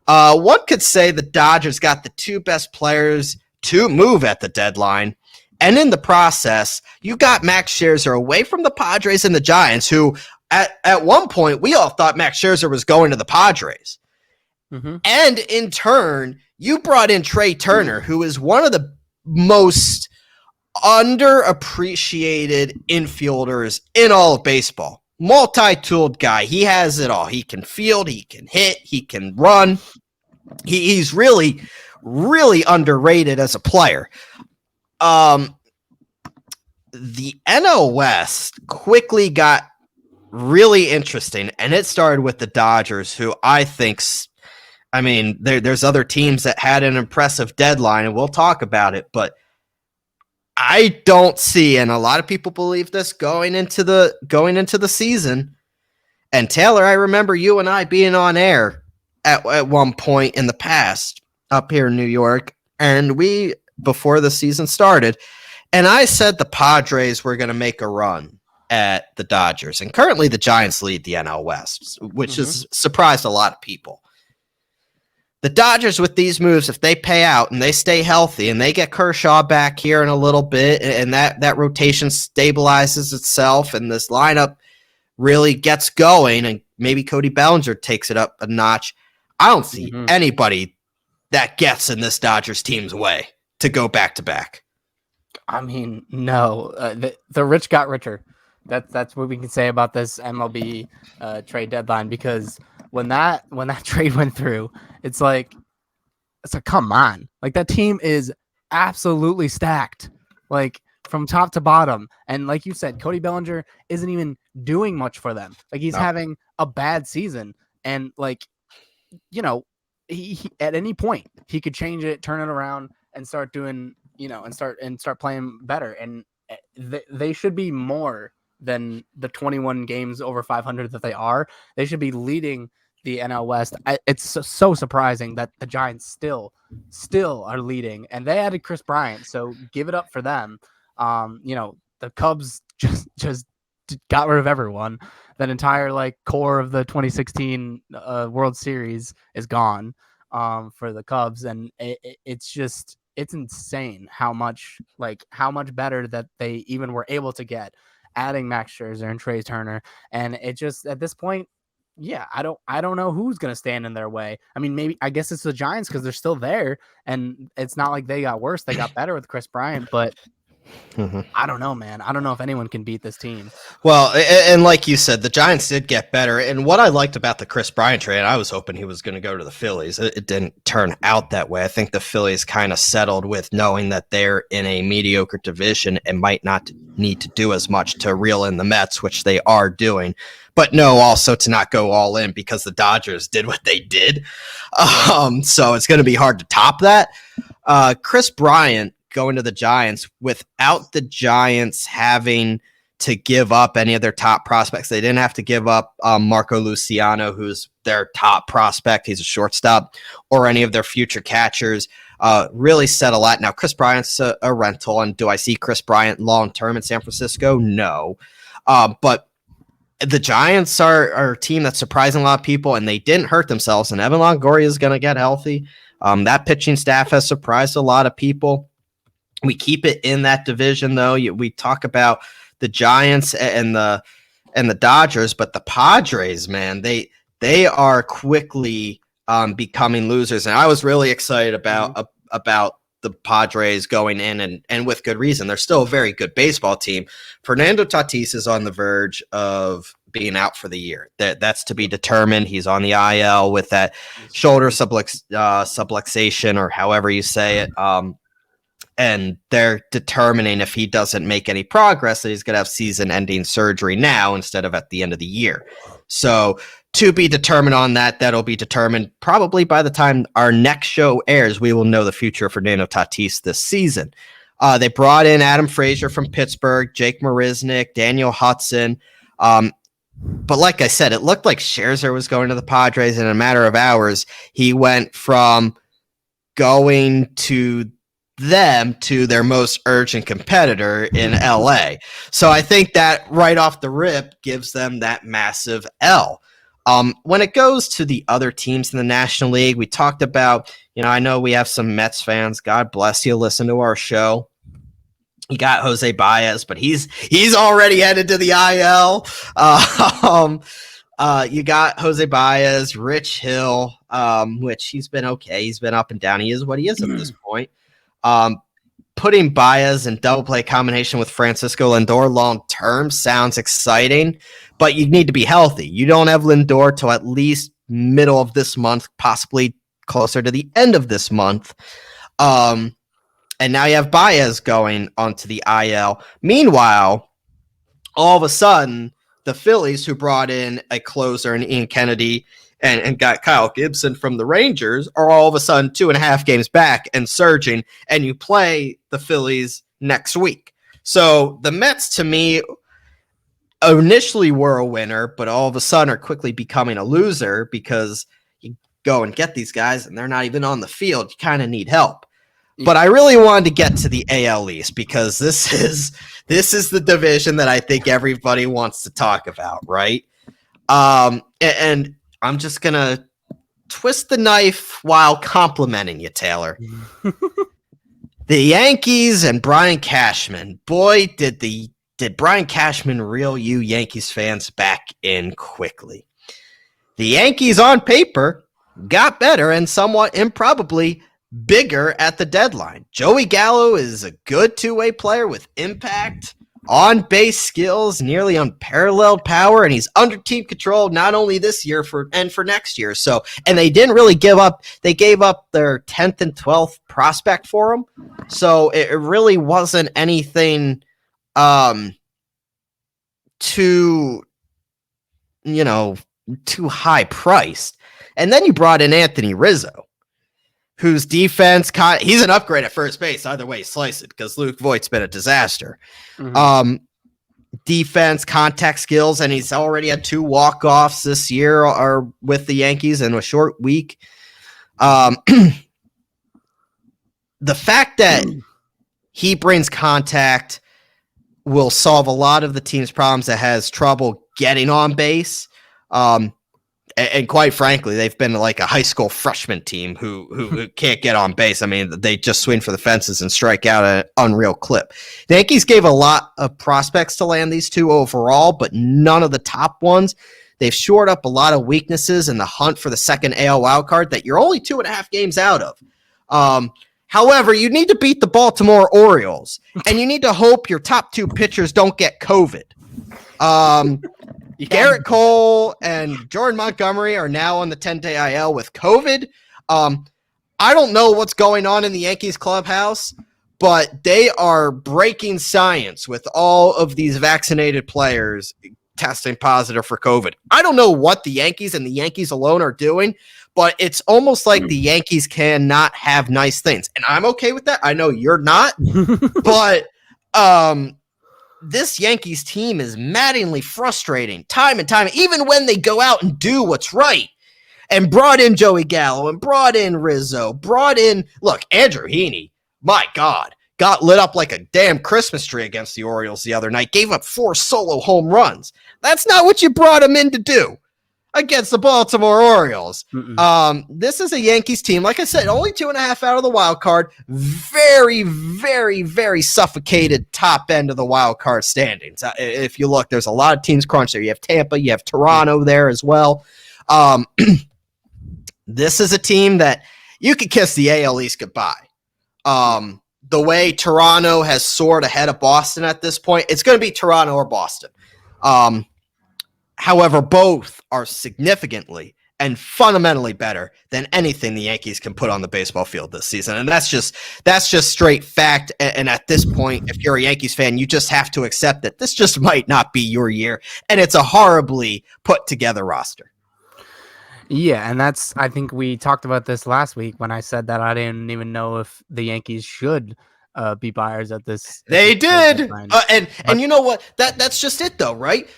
One could say the Dodgers got the two best players to move at the deadline, and in the process, you got Max Scherzer away from the Padres and the Giants, who at one point we all thought Max Scherzer was going to the Padres. And in turn, you brought in Trey Turner, who is one of the most underappreciated infielders in all of baseball. Multi-tooled guy. He has it all. He can field, he can hit, he can run. He's really underrated as a player. The NL West quickly got really interesting, and it started with the Dodgers, who I think, I mean, there's other teams that had an impressive deadline, and we'll talk about it, but I don't see, and a lot of people believe this going into the season. And Taylor, I remember you and I being on air at one point in the past up here in New York, and before the season started, and I said the Padres were going to make a run at the Dodgers, and currently the Giants lead the NL West, which has surprised a lot of people. The Dodgers, with these moves, if they pay out and they stay healthy and they get Kershaw back here in a little bit, and that rotation stabilizes itself and this lineup really gets going, and maybe Cody Bellinger takes it up a notch, I don't see anybody that gets in this Dodgers team's way to go back to back. I mean, no, the rich got richer. That's what we can say about this MLB trade deadline, because when that trade went through, it's like come on, like that team is absolutely stacked, like from top to bottom. And like you said, Cody Bellinger isn't even doing much for them. Like he's having a bad season, and like, you know, he at any point he could change it, turn it around, and start doing, you know, and start playing better. And they should be more than the 21 games over 500 that they are. They should be leading the NL West. It's so surprising that the Giants still are leading, and they added Chris Bryant, so give it up for them. You know, the Cubs just got rid of everyone. That entire like core of the 2016 World Series is gone for the Cubs, and it's insane how much better that they even were able to get, adding Max Scherzer and Trey Turner. And it just, at this point, yeah, I don't know who's going to stand in their way. I mean, I guess it's the Giants because they're still there, and it's not like they got worse. They got better with Chris Bryant, but I don't know, man. I don't know if anyone can beat this team. Well, and like you said, the Giants did get better. And what I liked about the Chris Bryant trade, I was hoping he was going to go to the Phillies. It didn't turn out that way. I think the Phillies kind of settled with knowing that they're in a mediocre division and might not need to do as much to reel in the Mets, which they are doing. But no, also to not go all in because the Dodgers did what they did. So it's going to be hard to top that. Chris Bryant going to the Giants without the Giants having to give up any of their top prospects. They didn't have to give up Marco Luciano, who's their top prospect. He's a shortstop, or any of their future catchers. Really said a lot. Now, Chris Bryant's a rental, and do I see Chris Bryant long-term in San Francisco? No. But the Giants are a team that's surprising a lot of people, and they didn't hurt themselves, and Evan Longoria is going to get healthy. That pitching staff has surprised a lot of people. We keep it in that division, though. We talk about the Giants and the Dodgers, but the Padres, man, they are quickly becoming losers. And I was really excited about the Padres going in, and with good reason. They're still a very good baseball team. Fernando Tatis is on the verge of being out for the year. That's to be determined. He's on the IL with that shoulder subluxation, or however you say it. And they're determining, if he doesn't make any progress, that he's going to have season-ending surgery now instead of at the end of the year. So to be determined on that, that'll be determined probably by the time our next show airs. We will know the future of Fernando Tatis this season. They brought in Adam Frazier from Pittsburgh, Jake Marisnick, Daniel Hudson. But like I said, it looked like Scherzer was going to the Padres in a matter of hours. He went from going to them to their most urgent competitor in LA. So I think that right off the rip gives them that massive L. When it goes to the other teams in the National League, we talked about, I know we have some Mets fans. God bless you. Listen to our show. You got Jose Baez, but he's already headed to the IL. You got Jose Baez, Rich Hill, which he's been okay. He's been up and down. He is what he is at this point. Putting Baez in double play combination with Francisco Lindor long term sounds exciting, but you need to be healthy. You don't have Lindor till at least middle of this month, possibly closer to the end of this month. And now you have Baez going onto the IL. Meanwhile, all of a sudden, the Phillies, who brought in a closer in Ian Kennedy and got Kyle Gibson from the Rangers, are all of a sudden 2.5 games back and surging, and you play the Phillies next week. So the Mets, to me, initially were a winner, but all of a sudden are quickly becoming a loser, because you go and get these guys and they're not even on the field. You kind of need help. But I really wanted to get to the AL East, because this is the division that I think everybody wants to talk about, right? And I'm just going to twist the knife while complimenting you, Taylor. The Yankees and Brian Cashman. Boy, did Brian Cashman reel you Yankees fans back in quickly. The Yankees on paper got better and somewhat improbably bigger at the deadline. Joey Gallo is a good two-way player with impact, on-base skills, nearly unparalleled power, and he's under team control not only this year for next year. So, and they didn't really give up. They gave up their 10th and 12th prospect for him. So it really wasn't anything too high priced. And then you brought in Anthony Rizzo, whose defense, he's an upgrade at first base, either way you slice it, because Luke Voigt's been a disaster. Mm-hmm. Defense, contact skills, and he's already had 2 walk-offs this year or with the Yankees in a short week. The fact that he brings contact will solve a lot of the team's problems that has trouble getting on base. And quite frankly, they've been like a high school freshman team who can't get on base. I mean, they just swing for the fences and strike out at an unreal clip. The Yankees gave a lot of prospects to land these two overall, but none of the top ones. They've shored up a lot of weaknesses in the hunt for the second AL wildcard that you're only 2.5 games out of. However, you need to beat the Baltimore Orioles, and you need to hope your top 2 pitchers don't get COVID. Garrett Cole and Jordan Montgomery are now on the 10-day IL with COVID. I don't know what's going on in the Yankees clubhouse, but they are breaking science with all of these vaccinated players testing positive for COVID. I don't know what the Yankees and the Yankees alone are doing, but it's almost like the Yankees cannot have nice things. And I'm okay with that. I know you're not, but this Yankees team is maddeningly frustrating time and time, even when they go out and do what's right. And brought in Joey Gallo and brought in Rizzo, Andrew Heaney, my God, got lit up like a damn Christmas tree against the Orioles the other night, gave up 4 solo home runs. That's not what you brought him in to do against the Baltimore Orioles. This is a Yankees team, like I said, only 2.5 out of the wild card, very, very, very suffocated top end of the wild card standings. If you look, there's a lot of teams crunched there. You have Tampa, you have Toronto there as well. This is a team that you could kiss the AL East goodbye. The way Toronto has soared ahead of Boston at this point, it's going to be Toronto or Boston. However, both are significantly and fundamentally better than anything the Yankees can put on the baseball field this season. And that's just straight fact. And at this point, if you're a Yankees fan, you just have to accept that this just might not be your year. And it's a horribly put together roster. Yeah, and I think we talked about this last week when I said that I didn't even know if the Yankees should be buyers at this. They did. And you know what? That's just it, though, right?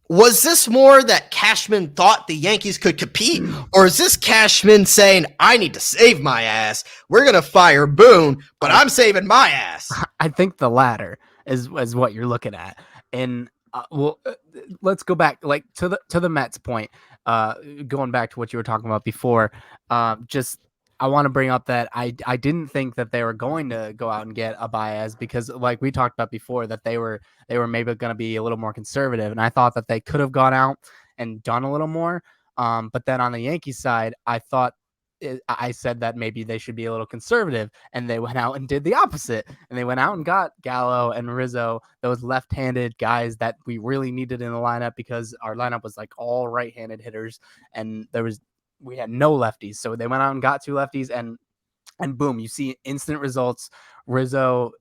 Was this more that Cashman thought the Yankees could compete? Or is this Cashman saying, I need to save my ass? We're going to fire Boone, but I'm saving my ass. I think the latter is what you're looking at. And let's go back to the Mets point. Going back to what you were talking about before, I want to bring up that I didn't think that they were going to go out and get a Baez because, like we talked about before, that they were maybe going to be a little more conservative, and I thought that they could have gone out and done a little more. But then on the Yankees side, I said that maybe they should be a little conservative, and they went out and did the opposite. And they went out and got Gallo and Rizzo, those left-handed guys that we really needed in the lineup because our lineup was like all right-handed hitters, and we had no lefties. So they went out and got 2 lefties, and boom, you see instant results. Rizzo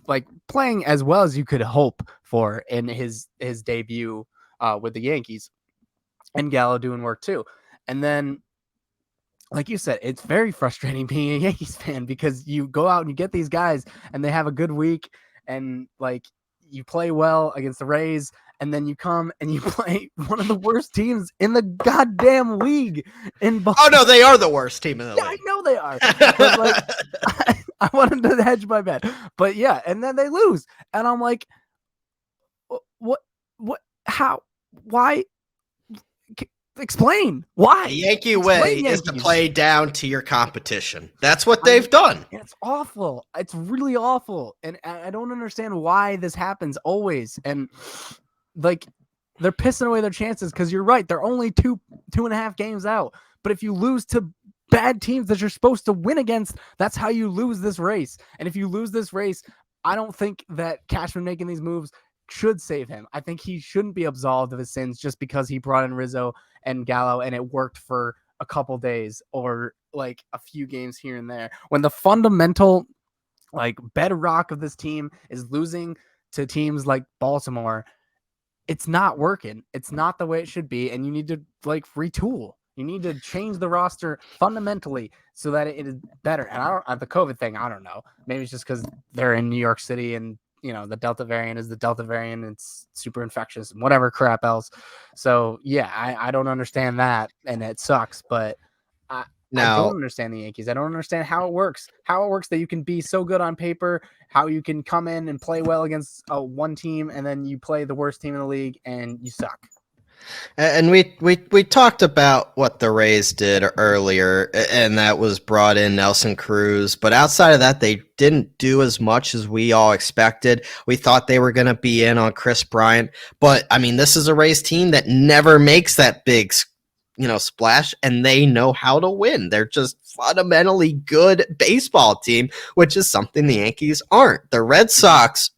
like playing as well as you could hope for in his debut with the Yankees, and Gallo doing work too. And then, like you said, it's very frustrating being a Yankees fan because you go out and you get these guys and they have a good week and like you play well against the Rays, and then you come and you play one of the worst teams in the goddamn league in Boston. Oh no, they are the worst team in the league. I know they are. But like, I wanted to hedge my bet. But yeah, and then they lose. And I'm like, what, how, why? Explain why. The Yankee way is to play down to your competition. That's what they've done. It's awful. It's really awful. And I don't understand why this happens always. And like, they're pissing away their chances because you're right. They're only 2.5 games out. But if you lose to bad teams that you're supposed to win against, that's how you lose this race. And if you lose this race, I don't think that Cashman making these moves should save him. I think he shouldn't be absolved of his sins just because he brought in Rizzo and Gallo and it worked for a couple days or like a few games here and there. When the fundamental like bedrock of this team is losing to teams like Baltimore, it's not working. It's not the way it should be, and you need to like retool. You need to change the roster fundamentally so that it is better. And the COVID thing, I don't know. Maybe it's just because they're in New York City and you know, the Delta variant is the Delta variant. It's super infectious and whatever crap else. So yeah, I don't understand that. And it sucks, but I don't understand the Yankees. I don't understand how it works that you can be so good on paper, how you can come in and play well against one team. And then you play the worst team in the league and you suck. And we talked about what the Rays did earlier, and that was brought in Nelson Cruz. But outside of that, they didn't do as much as we all expected. We thought they were going to be in on Chris Bryant. But, I mean, this is a Rays team that never makes that big, splash, and they know how to win. They're just fundamentally good baseball team, which is something the Yankees aren't. The Red Sox,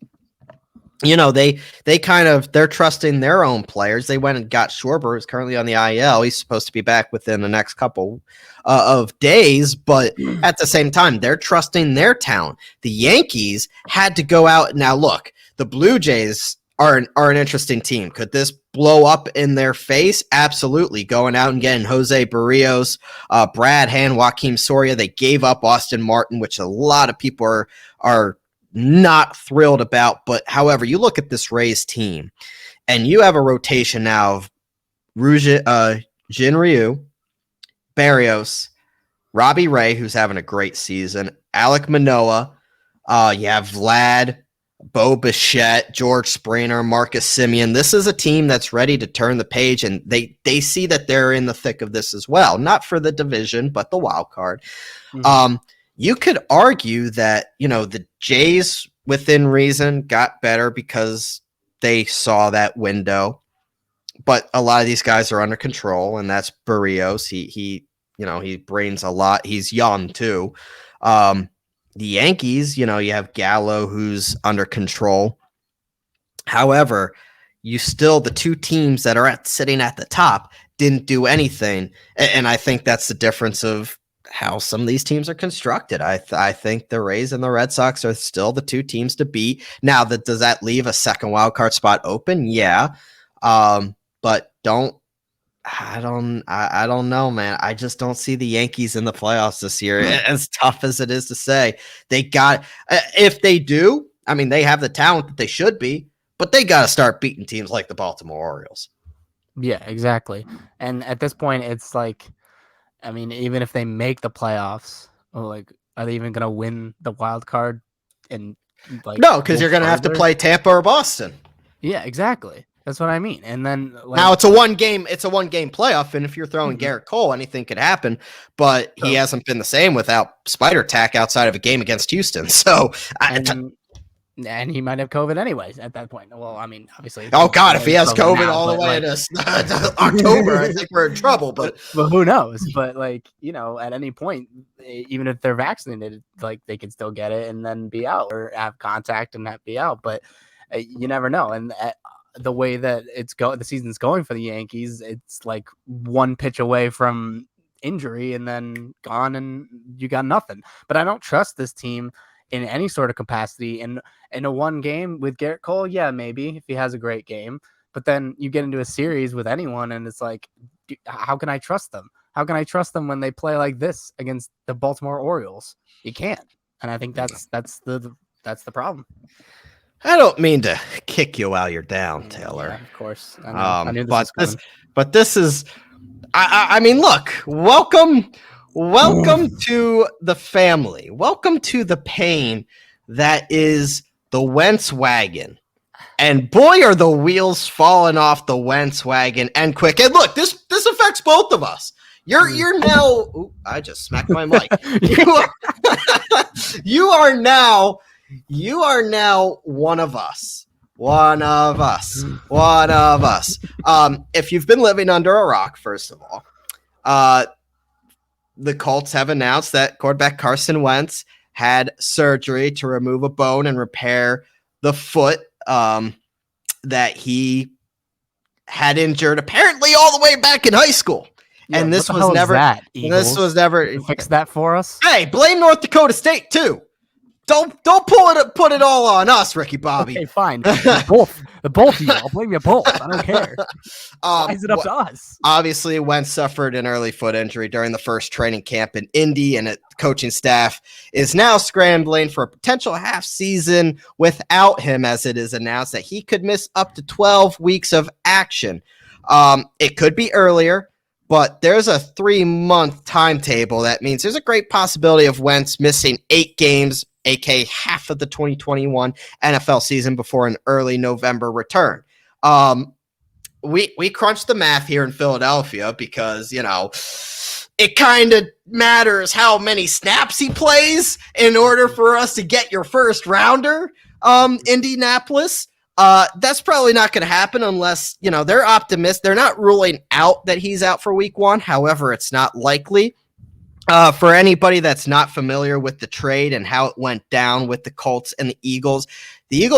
they're trusting their own players. They went and got Schwarber, who's currently on the IL. He's supposed to be back within the next couple of days, but at the same time, they're trusting their talent. The Yankees had to go out. Now, look, the Blue Jays are an interesting team. Could this blow up in their face? Absolutely. Going out and getting Jose Barrios, Brad Hand, Joaquim Soria. They gave up Austin Martin, which a lot of people are not thrilled about. But however, you look at this Rays team, and you have a rotation now of Jin Ryu, Barrios, Robbie Ray, who's having a great season, Alek Manoah. You have Vlad, Bo Bichette, George Springer, Marcus Semien. This is a team that's ready to turn the page, and they see that they're in the thick of this as well. Not for the division, but the wild card. Mm-hmm. You could argue that, the Jays, within reason, got better because they saw that window. But a lot of these guys are under control, and that's Barrios. He brains a lot. He's young, too. The Yankees, you have Gallo, who's under control. However, the two teams that are sitting at the top didn't do anything. And I think that's the difference of how some of these teams are constructed. I think the Rays and the Red Sox are still the two teams to beat. Now, does that leave a second wild card spot open? Yeah. But I don't know, man. I just don't see the Yankees in the playoffs this year. As tough as it is to say, if they do, they have the talent that they should be, but they got to start beating teams like the Baltimore Orioles. Yeah, exactly. And at this point, it's like, even if they make the playoffs, are they even going to win the wild card? And no, because you're going to have to play Tampa or Boston. Yeah, exactly. That's what I mean. And then now it's a one game playoff, and if you're throwing Garrett Cole, anything could happen. But he hasn't been the same without Spider Tack outside of a game against Houston. So and he might have COVID anyways at that point. Well, obviously. Oh God, if he has COVID now, all the way to October, I think we're in trouble. But who knows? But at any point, even if they're vaccinated, they could still get it and then be out, or have contact and not be out. But you never know. And the way that the season's going for the Yankees, it's like one pitch away from injury and then gone, and you got nothing. But I don't trust this team in any sort of capacity. And in a one game with Garrett Cole, yeah, maybe if he has a great game. But then you get into a series with anyone, and it's like, how can I trust them? How can I trust them when they play like this against the Baltimore Orioles? You can't. And I think that's the problem. I don't mean to kick you while you're down, Taylor. Yeah, of course. I knew but this is, look, welcome to the family. Welcome to the pain that is the Wentz wagon. And boy, are the wheels falling off the Wentz wagon and quick. And look, this affects both of us. You're now. Ooh, I just smacked my mic. You are now one of us. One of us. If you've been living under a rock, first of all, the Colts have announced that quarterback Carson Wentz had surgery to remove a bone and repair the foot that he had injured apparently all the way back in high school. Yeah, and this was never fix that for us. Hey, blame North Dakota State too. Don't put it all on us, Ricky Bobby. Okay, fine. The both of you. I'll blame you both. I don't care. Why is it up to us? Obviously, Wentz suffered an early foot injury during the first training camp in Indy, and the coaching staff is now scrambling for a potential half season without him, as it is announced that he could miss up to 12 weeks of action. It could be earlier, but there's a 3-month timetable. That means there's a great possibility of Wentz missing 8 games, aka half of the 2021 NFL season, before an early November return. We crunched the math here in Philadelphia because, it kind of matters how many snaps he plays in order for us to get your first rounder, Indianapolis. That's probably not going to happen unless, they're optimistic. They're not ruling out that he's out for week 1. However, it's not likely. For anybody that's not familiar with the trade and how it went down with the Colts and the Eagles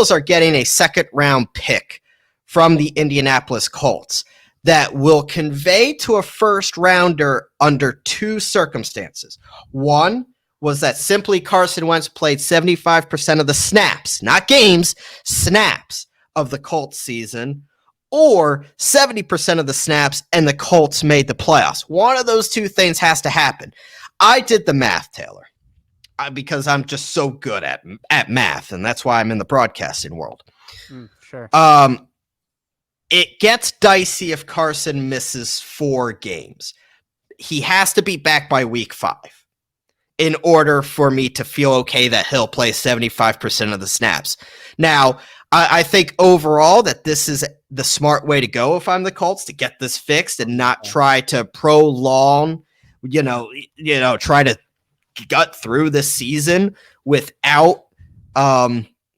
are getting a second-round pick from the Indianapolis Colts that will convey to a first-rounder under 2 circumstances. One was that simply Carson Wentz played 75% of the snaps, not games, snaps, of the Colts season, or 70% of the snaps and the Colts made the playoffs. One of those two things has to happen. I did the math, Taylor, because I'm just so good at math, and that's why I'm in the broadcasting world. Sure. It gets dicey if Carson misses 4 games. He has to be back by week 5 in order for me to feel okay that he'll play 75% of the snaps. Now, I think overall that this is the smart way to go if I'm the Colts, to get this fixed and not try to prolong, try to gut through this season without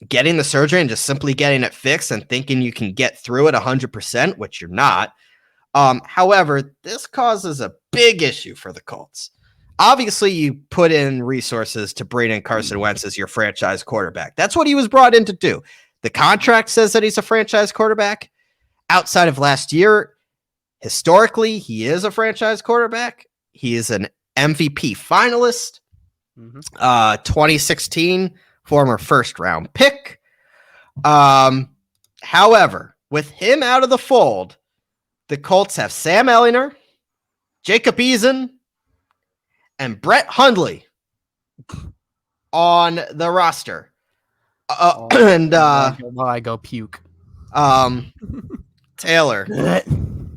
getting the surgery and just simply getting it fixed and thinking you can get through it 100%, which you're not. However, this causes a big issue for the Colts. Obviously, you put in resources to bring in Carson Wentz as your franchise quarterback. That's what he was brought in to do. The contract says that he's a franchise quarterback. Outside of last year, historically, he is a franchise quarterback. He is an MVP finalist. 2016, former first-round pick. However, with him out of the fold, the Colts have Sam Ehlinger, Jacob Eason, and Brett Hundley on the roster. I go puke. Taylor.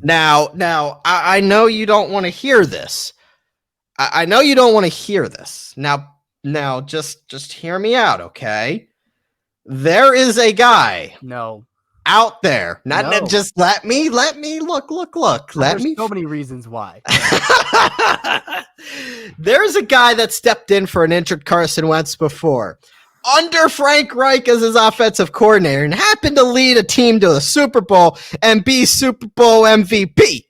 Now, I know you don't want to hear this. I know you don't want to hear this. Now, just hear me out, okay? There is a guy. No. Out there. Just let me look. There's so many reasons why. There's a guy that stepped in for an injured Carson Wentz before, under Frank Reich as his offensive coordinator, and happened to lead a team to the Super Bowl and be Super Bowl MVP.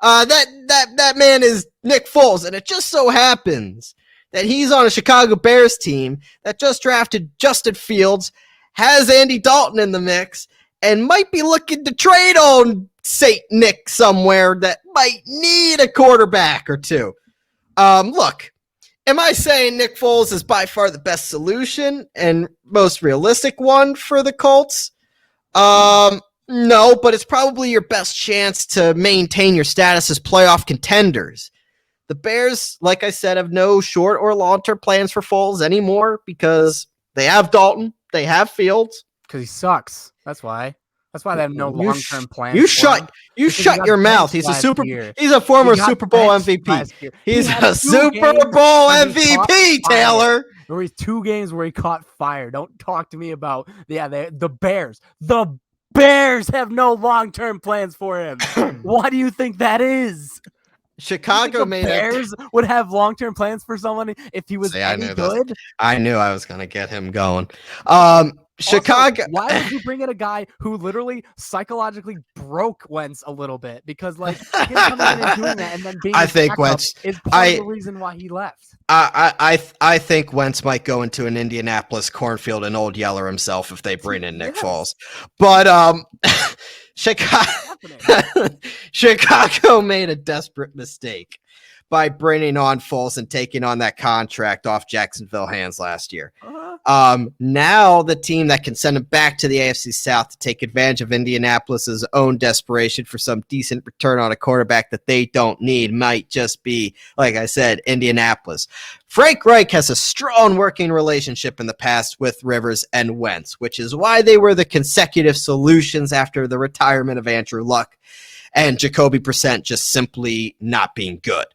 That man is Nick Foles, and it just so happens that he's on a Chicago Bears team that just drafted Justin Fields, has Andy Dalton in the mix, and might be looking to trade on St. Nick somewhere that might need a quarterback or two. Look, am I saying Nick Foles is by far the best solution and most realistic one for the Colts? No, but it's probably your best chance to maintain your status as playoff contenders. The Bears, like I said, have no short or long-term plans for Foles anymore because they have Dalton, they have Fields. Because he sucks. That's why. That's why they have no long-term plans. You shut your mouth. He's a former Super Bowl MVP. He's a Super Bowl MVP, Taylor. There was 2 games where he caught fire. Don't talk to me about the Bears. The Bears have no long-term plans for him. Why do you think that is? Chicago made Bears would have long-term plans for someone if he was any good. I knew I was going to get him going. Chicago. Also, why would you bring in a guy who literally psychologically broke Wentz a little bit? Because him coming in and doing that and then being Wentz is part of the reason why he left. I think Wentz might go into an Indianapolis cornfield and Old Yeller himself if they bring in Nick Foles. But Chicago made a desperate mistake by bringing on Foles and taking on that contract off Jacksonville hands last year. Now the team that can send him back to the AFC South to take advantage of Indianapolis's own desperation for some decent return on a quarterback that they don't need might just be, like I said, Indianapolis. Frank Reich has a strong working relationship in the past with Rivers and Wentz, which is why they were the consecutive solutions after the retirement of Andrew Luck and Jacoby Brissett just simply not being good.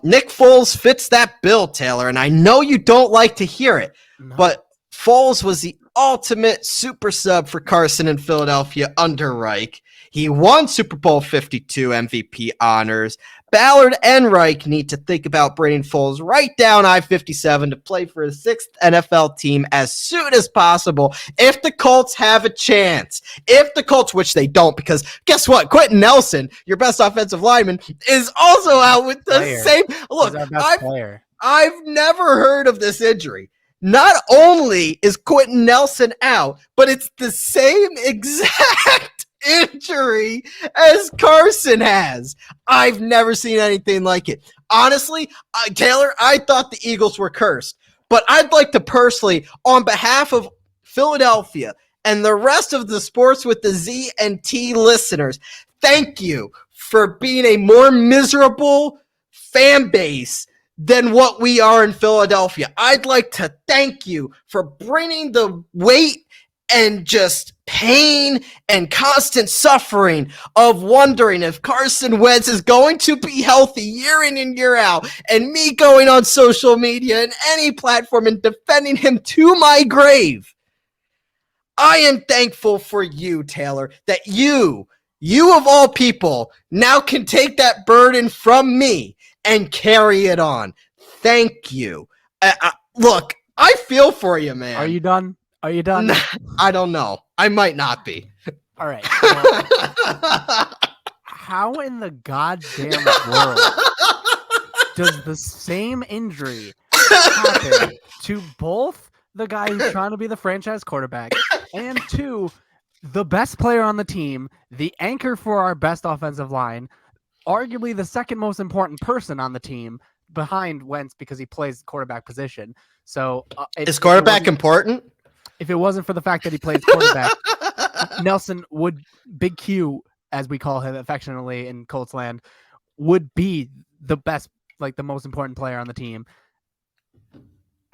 Nick Foles fits that bill, Taylor, and I know you don't like to hear it, but Foles was the ultimate super sub for Carson in Philadelphia under Reich. He won Super Bowl 52 MVP honors. Ballard and Reich need to think about bringing Foles right down I-57 to play for his 6th NFL team as soon as possible if the Colts have a chance. If the Colts, which they don't, because guess what? Quentin Nelson, your best offensive lineman, is also out with the same. Look, I've never heard of this injury. Not only is Quentin Nelson out, but it's the same exact injury as Carson has. I've never seen anything like it. Honestly, Taylor, I thought the Eagles were cursed, but I'd like to personally, on behalf of Philadelphia and the rest of the Sports with the Z and T listeners, thank you for being a more miserable fan base than what we are in Philadelphia. I'd like to thank you for bringing the weight and just pain and constant suffering of wondering if Carson Wentz is going to be healthy year in and year out, and me going on social media and any platform and defending him to my grave. I am thankful for you, Taylor, that you of all people now can take that burden from me and carry it on. Thank you. Look, I feel for you, man. Are you done? Are you done? I don't know. I might not be. All right. Well, how in the goddamn world does the same injury happen to both the guy who's trying to be the franchise quarterback and to the best player on the team, the anchor for our best offensive line, arguably the second most important person on the team behind Wentz because he plays the quarterback position? So is quarterback important? If it wasn't for the fact that he plays quarterback, Nelson would, Big Q, as we call him affectionately in Colts land, would be the best, like the most important player on the team,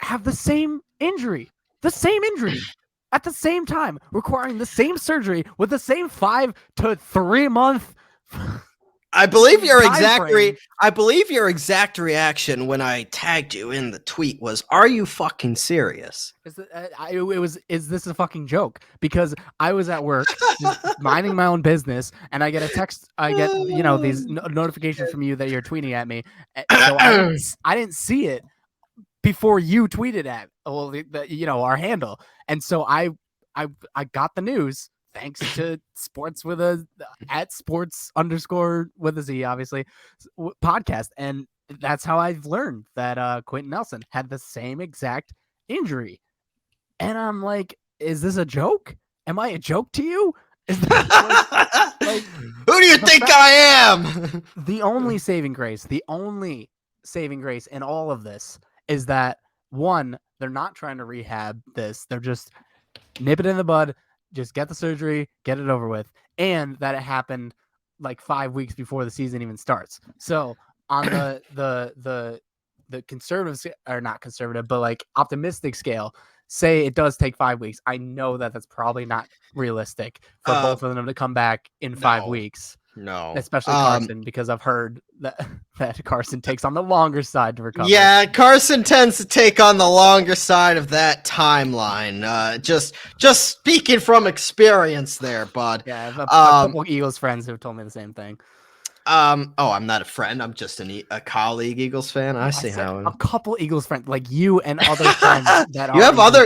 have the same injury at the same time, requiring the same surgery with the same 5 to 3 month. I believe your exact reaction when I tagged you in the tweet was, "Are you fucking serious?" Is this a fucking joke? Because I was at work just minding my own business, and I get a text. I get these notifications from you that you're tweeting at me. So I didn't see it before you tweeted at our handle, and so I got the news. Thanks to Sportz with a at Sportz_ with a Z, obviously, podcast. And that's how I've learned that Quentin Nelson had the same exact injury. And I'm like, is this a joke? Am I a joke to you? Is that who do you think I am? The only saving grace in all of this is that, one, they're not trying to rehab this. They're just nip it in the bud. Just get the surgery, get it over with, and that it happened like 5 weeks before the season even starts. So on the conservative, or not conservative, but like optimistic scale, say it does take 5 weeks. I know that that's probably not realistic for both of them to come back in 5 weeks. No, especially Carson, because I've heard that Carson takes on the longer side to recover. Yeah, Carson tends to take on the longer side of that timeline. Just speaking from experience there, bud. Yeah, I have a couple Eagles friends who have told me the same thing. I'm not a friend. I'm just a colleague Eagles fan. I see how a couple Eagles friends, like you and other friends that you have other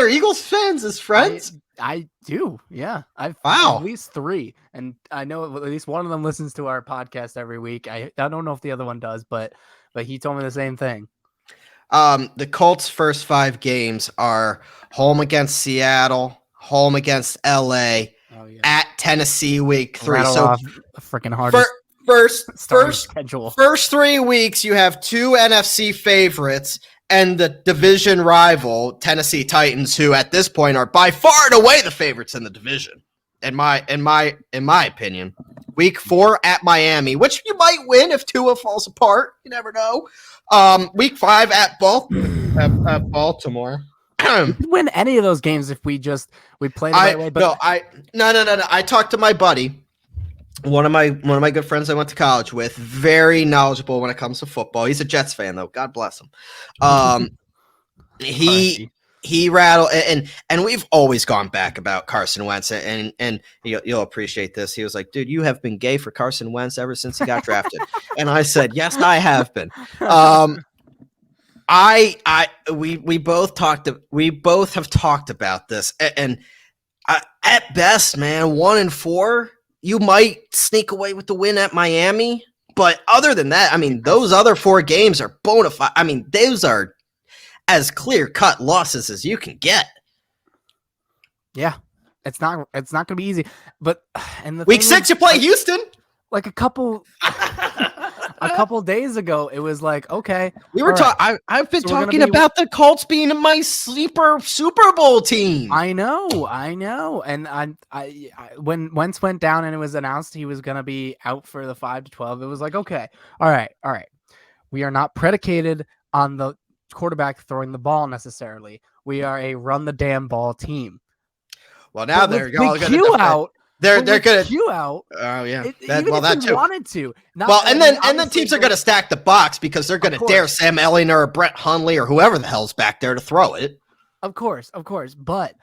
Eagles fans as friends. I do, yeah. I've at least 3, and I know at least one of them listens to our podcast every week. I don't know if the other one does, but he told me the same thing. The Colts' first 5 games are home against Seattle, home against LA, at Tennessee week 3. So freaking hardest first schedule. First 3 weeks you have 2 NFC favorites and the division rival Tennessee Titans, who at this point are by far and away the favorites in the division. In my opinion. Week 4 at Miami, which you might win if Tua falls apart. You never know. Week 5 at Baltimore. We could win any of those games if we play the right way. But no. I talked to my buddy, one of my good friends I went to college with, very knowledgeable when it comes to football. He's a Jets fan though. God bless him. He rattled, and we've always gone back about Carson Wentz, and you'll appreciate this. He was like, "Dude, you have been gay for Carson Wentz ever since he got drafted." And I said, "Yes, I have been." We both have talked about this, and at best, man, 1-4, you might sneak away with the win at Miami, but other than that, I mean, those other 4 games are bona fide. I mean, those are as clear-cut losses as you can get. Yeah, it's not going to be easy. But Week 6, you play Houston. Like a couple a couple days ago, it was like, okay, We were all right. talking. I've been So we're gonna talking be- about the Colts being my sleeper Super Bowl team. I know. And when Wentz went down and it was announced he was gonna be out for the 5 to 12, it was like, okay, all right. We are not predicated on the quarterback throwing the ball necessarily. We are a run the damn ball team. Well, now But they're with all Big going to Q out. They're with going to. Q out. Oh yeah. Even if that we too. wanted to. Well, and then obviously teams are going to stack the box because they're going to dare Sam Ellinger or Brett Hundley or whoever the hell's back there to throw it. Of course. But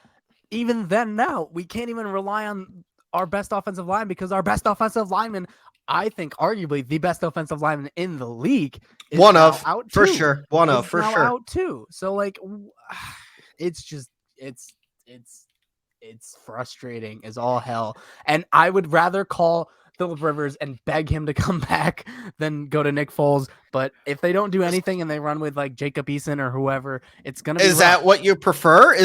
even then, now we can't even rely on our best offensive line because our best offensive lineman, I think, arguably the best offensive lineman in the league, is out for too. sure. Out too. So like, it's just it's frustrating as all hell. And I would rather call Phillip Rivers and beg him to come back than go to Nick Foles. But if they don't do anything and they run with like Jacob Eason or whoever, it's gonna be Is that what you prefer?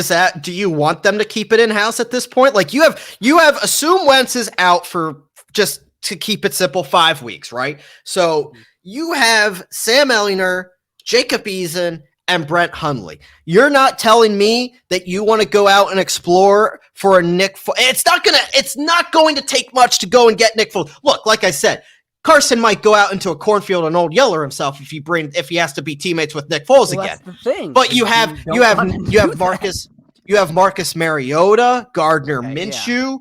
Do you want them to keep it in house at this point? Like you have assume Wentz is out for, just to keep it simple, 5 weeks, right? So you have Sam Ellinger, Jacob Eason, and Brett Hundley. You're not telling me that you want to go out and explore for a Nick Foles. It's not going to take much to go and get Nick Foles. Look, like I said, Carson might go out into a cornfield and old yeller himself if he has to be teammates with Nick Foles again. That's the thing. But you have Marcus Mariota, Gardner Minshew,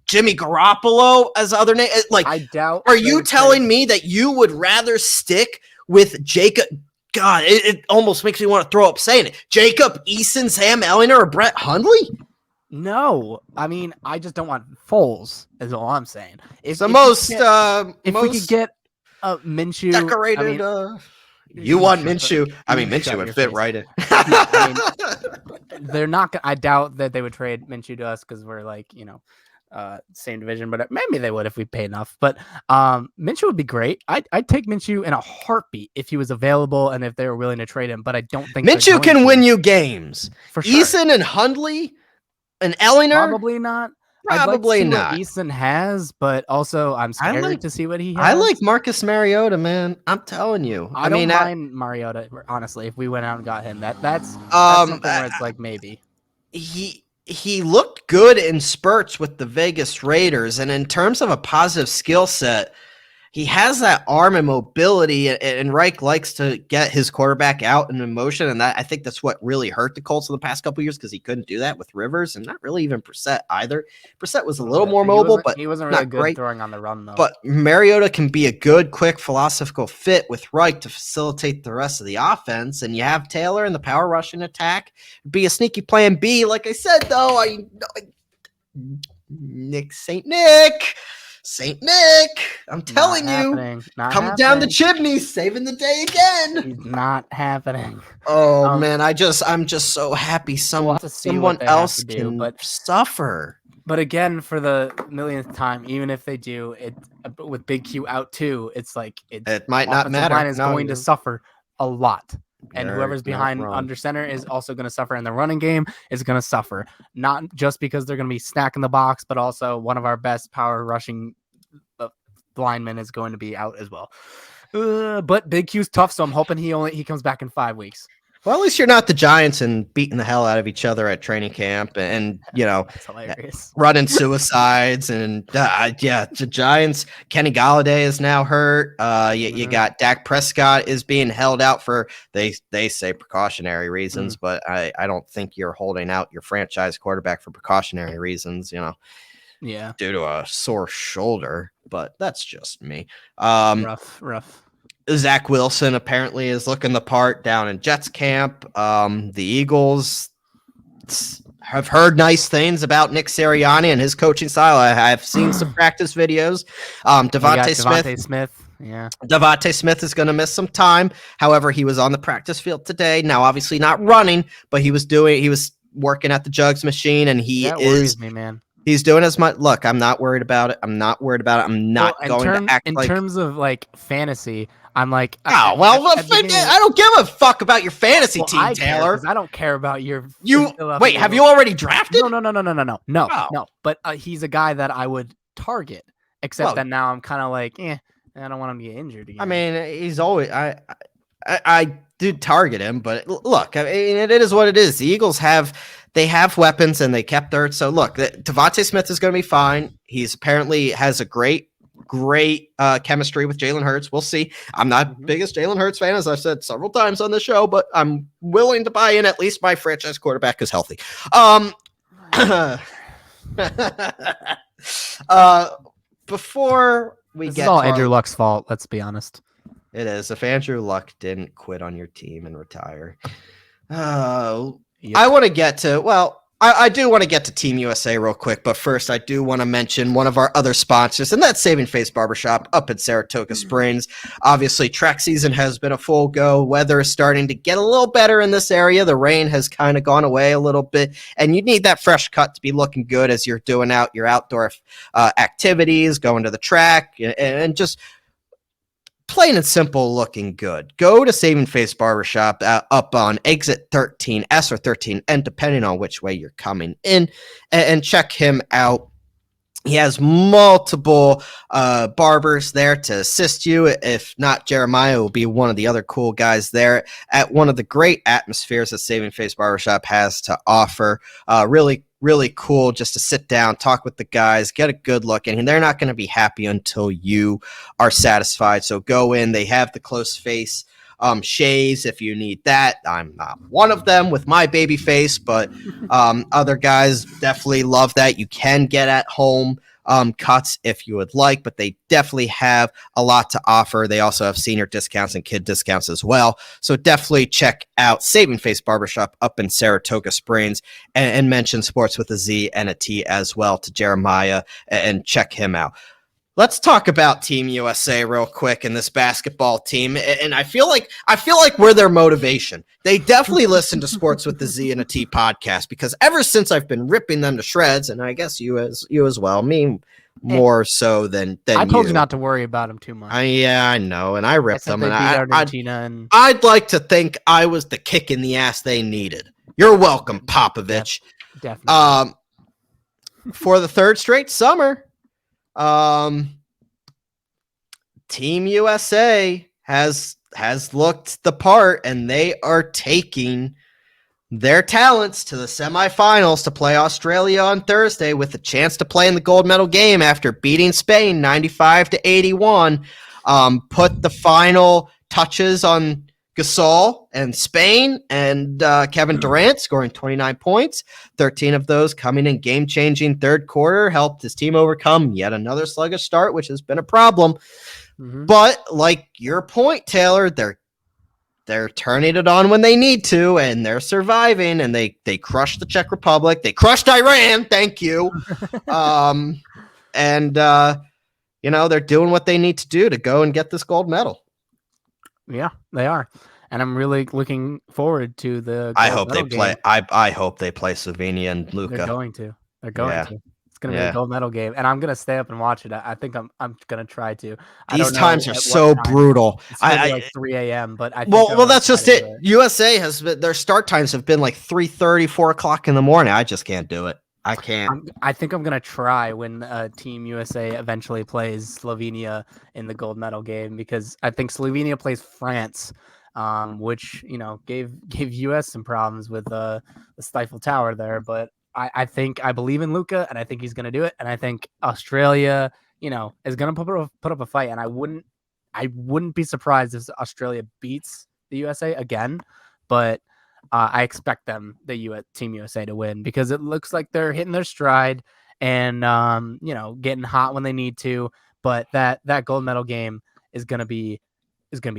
Jimmy Garoppolo as other name. Like, I doubt. Are you telling me that you would rather stick with Jacob? God, it almost makes me want to throw up saying it. Jacob Eason, Sam Ellinger, or Brett Hundley? No, I mean, I just don't want Foles. Is all I'm saying. If we could get Minshew decorated, you want Minshew? I mean, Minshew would fit right in. They're not. I doubt that they would trade Minshew to us because we're like, same division, but maybe they would if we pay enough. But Minshew would be great. I'd take Minshew in a heartbeat if he was available and if they were willing to trade him. But I don't think Minshew can win you games. For sure. Eason and Hundley and Ellinger, probably not. Probably I'd like to see not. What Eason has, but also I'm scared to see what he has. I like Marcus Mariota, man. I'm telling you. I don't mind Mariota, honestly. If we went out and got him, that's something where it's like maybe he looked good in spurts with the Vegas Raiders, and in terms of a positive skill set, he has that arm and mobility, and Reich likes to get his quarterback out in motion, and I think that's what really hurt the Colts in the past couple of years because he couldn't do that with Rivers, and not really even Brissett either. Brissett was a little more mobile, but he wasn't really good throwing on the run, though. But Mariota can be a good, quick, philosophical fit with Reich to facilitate the rest of the offense, and you have Taylor in the power rushing attack. Be a sneaky plan B. Like I said, though, Saint Nick, I'm telling you, come down the chimney, saving the day again. He's not happening. Oh man, I'm just so happy someone else can suffer. But again, for the millionth time, even if they do it with Big Q out too, it's like it might not matter. Line is going to suffer a lot. And You're whoever's behind under center is also going to suffer, and the running game is going to suffer. Not just because they're going to be stacking the box, but also one of our best power rushing linemen is going to be out as well. But Big Q's tough, so I'm hoping he comes back in 5 weeks. Well, at least you're not the Giants and beating the hell out of each other at training camp and That's hilarious. running suicides. And the Giants, Kenny Golladay is now hurt. You got Dak Prescott is being held out for, they say precautionary reasons, but I don't think you're holding out your franchise quarterback for precautionary reasons, Yeah. due to a sore shoulder, but that's just me. Rough. Zach Wilson apparently is looking the part down in Jets camp. The Eagles have heard nice things about Nick Sirianni and his coaching style. I've seen some practice videos. Devontae Smith. Yeah. Devontae Smith is going to miss some time. However, he was on the practice field today. Now, obviously not running, but he was working at the jugs machine, and that worries me, man. He's doing as much. Look, I'm not worried about it. I'm not going to act in terms of like fantasy. I'm like, I don't give a fuck about your fantasy team, Taylor. I don't care about your. Wait, have you already drafted? No. But he's a guy that I would target. Except that now I'm kind of like, I don't want him to get injured again. I mean, he's always I do target him, but look, I mean, it is what it is. The Eagles have weapons and they kept third. So look, Devontae Smith is going to be fine. He's apparently has a great chemistry with Jalen Hurts. We'll see. I'm not biggest Jalen Hurts fan, as I've said several times on the show, but I'm willing to buy in at least my franchise quarterback is healthy. Before we this get is all Andrew Luck's fault. Let's be honest. It is. If Andrew Luck didn't quit on your team and retire. I want to get to, I do want to get to Team USA real quick, but first I do want to mention one of our other sponsors, and that's Saving Face Barbershop up in Saratoga Springs. Obviously, track season has been a full go. Weather is starting to get a little better in this area. The rain has kind of gone away a little bit, and you need that fresh cut to be looking good as you're doing out your outdoor activities, going to the track, and just plain and simple looking good. Go to Saving Face Barbershop up on exit 13S or 13N, depending on which way you're coming in, and check him out. He has multiple barbers there to assist you. If not, Jeremiah will be one of the other cool guys there at one of the great atmospheres that Saving Face Barbershop has to offer. Really cool just to sit down, talk with the guys, get a good look, and they're not going to be happy until you are satisfied. So go in. They have the close face shaves if you need that. I'm not one of them with my baby face, but other guys definitely love that. You can get at home cuts if you would like, but they definitely have a lot to offer. They also have senior discounts and kid discounts as well. So definitely check out Saving Face Barbershop up in Saratoga Springs and mention Sportz with a Z and a T as well to Jeremiah and check him out. Let's talk about Team USA real quick and this basketball team. And I feel like we're their motivation. They definitely listen to Sportz with the Z and a T podcast, because ever since I've been ripping them to shreds, and I guess you as well, me more so than I told you not to worry about them too much. I know, and I ripped them. And I'd like to think I was the kick in the ass they needed. You're welcome, Popovich. Definitely. For the third straight summer, Team USA has looked the part, and they are taking their talents to the semifinals to play Australia on Thursday with a chance to play in the gold medal game after beating Spain 95-81. Put the final touches on Gasol and Spain, and Kevin Durant scoring 29 points, 13 of those coming in game-changing third quarter, helped his team overcome yet another sluggish start, which has been a problem. But like your point, Taylor, they're turning it on when they need to, and they're surviving, and they crushed the Czech Republic. They crushed Iran. Thank you. And they're doing what they need to do to go and get this gold medal. Yeah, they are. And I'm really looking forward to the I hope they play. I hope they play Slovenia and Luka. They're going to. It's going to be a gold medal game, and I'm going to stay up and watch it. I think I'm going to try to. These times are so brutal. It's like 3 a.m., but that's just it. USA has been, their start times have been like 3:30, 4 o'clock in the morning. I just can't do it. I can't. I think I'm going to try when Team USA eventually plays Slovenia in the gold medal game, because I think Slovenia plays France, which, gave US some problems with the Stifle Tower there. But I believe in Luka, and I think he's going to do it. And I think Australia, is going to put up a fight. And I wouldn't be surprised if Australia beats the USA again, but I expect Team USA to win, because it looks like they're hitting their stride and, getting hot when they need to. But that gold medal game is going to be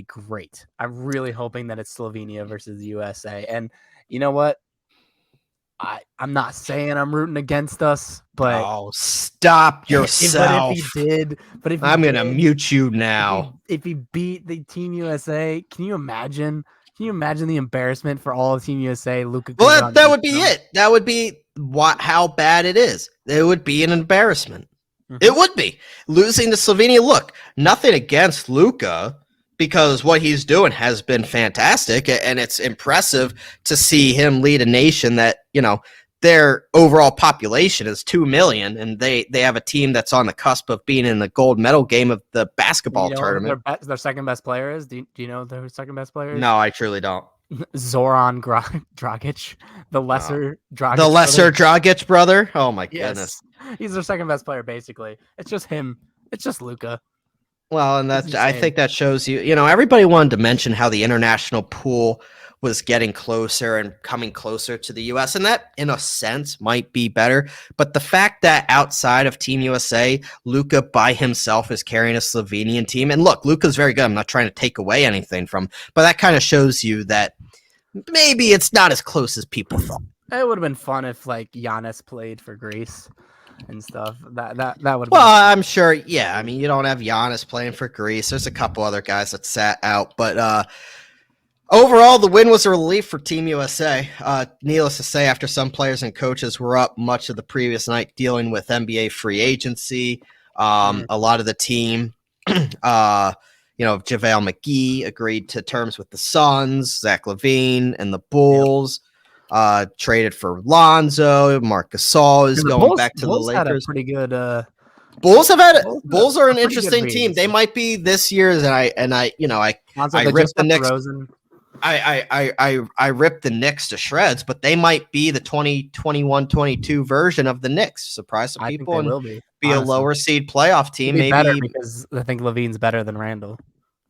great. I'm really hoping that it's Slovenia versus the USA. And you know what? I'm not saying I'm rooting against us, but stop yourself. I'm going to mute you now. If he beat the Team USA, can you imagine the embarrassment for all of Team USA? Luka. Well, that would be it. That would be how bad it is. It would be an embarrassment. It would be losing to Slovenia. Look, nothing against Luka, because what he's doing has been fantastic, and it's impressive to see him lead a nation that, their overall population is 2 million, and they have a team that's on the cusp of being in the gold medal game of the basketball tournament. Their second best player is? Do you know their second best player is? No, I truly don't. Zoran Dragic, the lesser Dragic. The lesser Dragic brother? Oh my goodness. He's their second best player, basically. It's just him. It's just Luka. Well, and I think that shows you, everybody wanted to mention how the international pool was getting closer and coming closer to the U.S., and that, in a sense, might be better. But the fact that outside of Team USA, Luka by himself is carrying a Slovenian team, and look, Luka's very good. I'm not trying to take away anything from, but that kind of shows you that maybe it's not as close as people thought. It would have been fun if Giannis played for Greece and stuff. That would. Well, I'm sure. Yeah, I mean, you don't have Giannis playing for Greece. There's a couple other guys that sat out, but overall, the win was a relief for Team USA. Needless to say, after some players and coaches were up much of the previous night dealing with NBA free agency, a lot of the team, JaVale McGee agreed to terms with the Suns, Zach LaVine and the Bulls. Traded for Lonzo. Marc Gasol is going back to the Lakers. Had a pretty good. Bulls are an interesting team. They might be this year's, and I ripped the Knicks. I ripped the Knicks to shreds, but they might be the 2021-22 version of the Knicks. Surprise some people, and will be a lower seed playoff team. Maybe better because I think LaVine's better than Randall,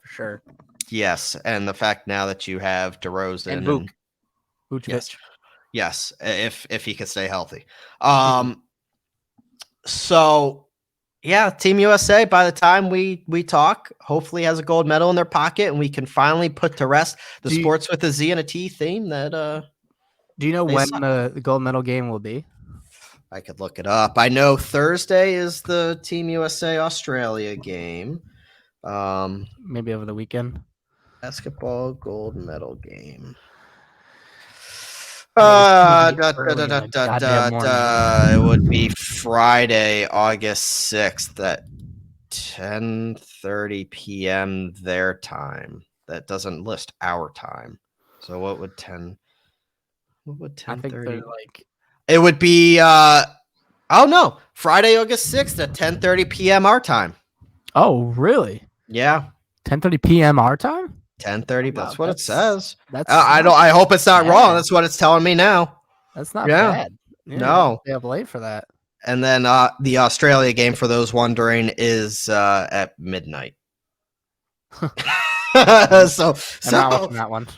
for sure. Yes, and the fact now that you have DeRozan and Vucevic. Yes, if he could stay healthy. So yeah, Team USA, by the time we talk, hopefully has a gold medal in their pocket, and we can finally put to rest the Sports with a Z and a T theme that do you know when the gold medal game will be? I could look it up. I know Thursday is the Team USA Australia game. Maybe over the weekend. Basketball gold medal game. It would be Friday, August 6th at 10:30 p.m. their time. That doesn't list our time. So what would 10? What would 10:30? I think they're it would be Friday, August 6th at 10:30 p.m. our time. Oh, really? Yeah. 10:30 p.m. our time? 10:30. That's what it says. I hope it's not wrong. That's what it's telling me now. That's not bad. Yeah, no, they have late for that. And then the Australia game, for those wondering, is at midnight. I'm not watching that one.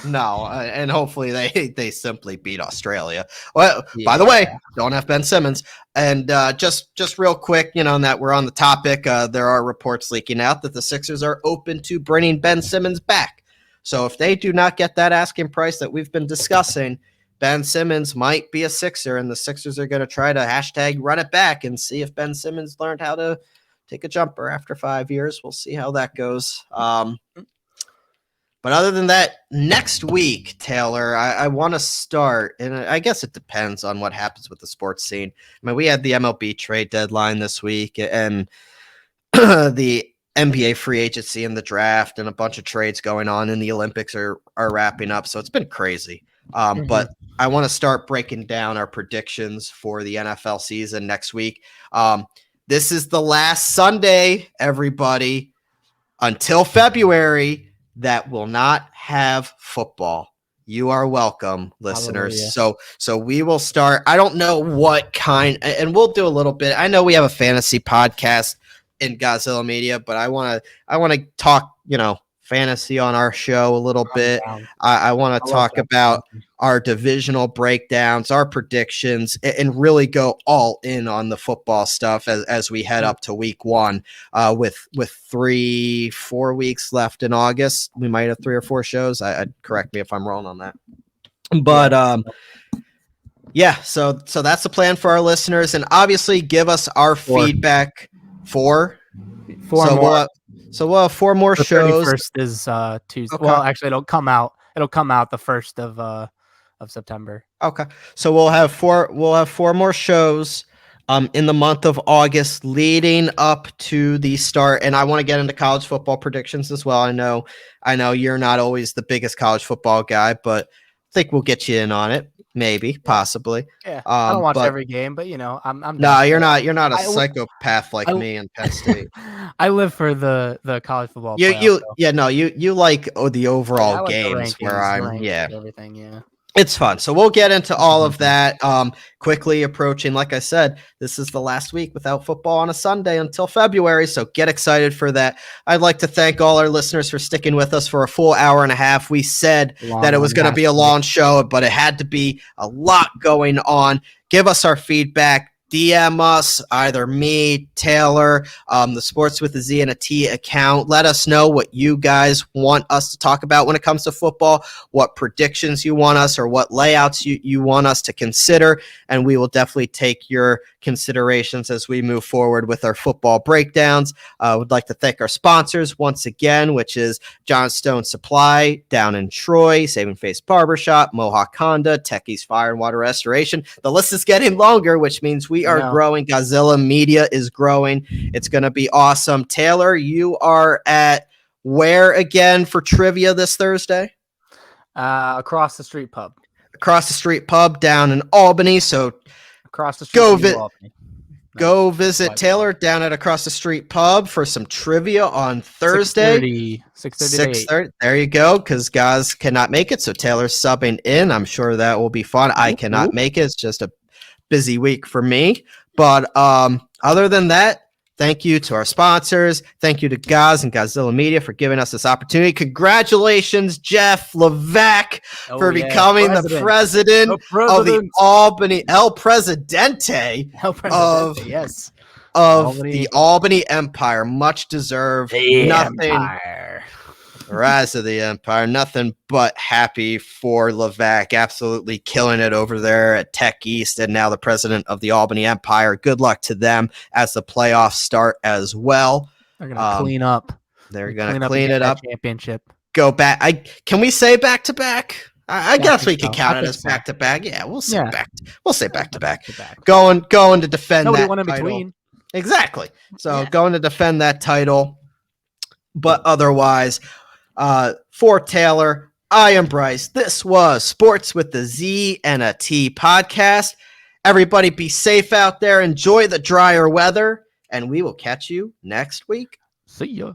No, and hopefully they simply beat Australia. Well, by the way, don't have Ben Simmons. And just real quick, and that we're on the topic, there are reports leaking out that the Sixers are open to bringing Ben Simmons back. So if they do not get that asking price that we've been discussing, Ben Simmons might be a Sixer, and the Sixers are going to try to hashtag run it back and see if Ben Simmons learned how to take a jumper after 5 years. We'll see how that goes. But other than that, next week, Taylor, I want to start, and I guess it depends on what happens with the sports scene. I mean, we had the MLB trade deadline this week, and the NBA free agency and the draft, and a bunch of trades going on, and the Olympics are wrapping up. So it's been crazy. But I want to start breaking down our predictions for the NFL season next week. This is the last Sunday, everybody, until February, that will not have football. You are welcome, listeners. Hallelujah. So we will start. I don't know what kind, and we'll do a little bit. I know we have a fantasy podcast in Godzilla Media, but I want to talk, fantasy on our show a little bit. I want to talk about our divisional breakdowns, our predictions, and really go all in on the football stuff as we head up to week one. With 3-4 weeks left in August, we might have 3 or 4 shows. I'd correct me if I'm wrong on that. But so that's the plan for our listeners, and obviously give us our feedback. 4 more. So we'll have 4 more shows. 31st is Tuesday. Okay. Well, actually, it'll come out the 1st of September. Okay. So we'll have 4 more shows in the month of August leading up to the start. And I want to get into college football predictions as well. I know you're not always the biggest college football guy, but think we'll get you in on it. Maybe, possibly. Yeah, I don't watch but every game, but I'm no, down. you're not. You're not a I- psychopath like I- me in Penn State. I live for the college football. You playoff, you like the so. overall I like the games where rankings, I'm everything. Yeah. It's fun. So we'll get into all of that quickly approaching. Like I said, this is the last week without football on a Sunday until February. So get excited for that. I'd like to thank all our listeners for sticking with us for a full hour and a half. We said that it was going to be a long show, but it had to be a lot going on. Give us our feedback. DM us, either me, Taylor, the Sports with a Z and a T account. Let us know what you guys want us to talk about when it comes to football, what predictions you want us or what layouts you want us to consider, and we will definitely take your considerations as we move forward with our football breakdowns. I would like to thank our sponsors once again, which is Johnstone Supply down in Troy, Saving Face Barbershop, Mohawk Honda, Techie's Fire and Water Restoration. The list is getting longer, which means we are growing. Godzilla Media is growing. It's going to be awesome. Taylor, you are at where again for trivia this Thursday? Across the street pub. Across the street pub down in Albany. So Across the street. Go visit Taylor down at Across the Street Pub for some trivia on Thursday. 6:30. There you go, because guys cannot make it, so Taylor's subbing in. I'm sure that will be fun. I cannot make it. It's just a busy week for me. But other than that, thank you to our sponsors. Thank you to Gaz and Godzilla Media for giving us this opportunity. Congratulations, Jeff Levac, for becoming the president of the Albany El Presidente of the Albany Empire. Much deserved. Rise of the Empire. Nothing but happy for Levac. Absolutely killing it over there at Tech East and now the president of the Albany Empire. Good luck to them as the playoffs start as well. They're going to clean up. They're going to clean it up. Championship. Go back. Can we say back to back? I guess we can count it as back to back. Yeah, we'll say back. We'll say back to back. Going to defend Nobody that won in title. between. Exactly. So going to defend that title. But otherwise, for Taylor, I am Bryce. This was Sports with the Z and a T podcast. Everybody be safe out there. Enjoy the drier weather. And we will catch you next week. See ya.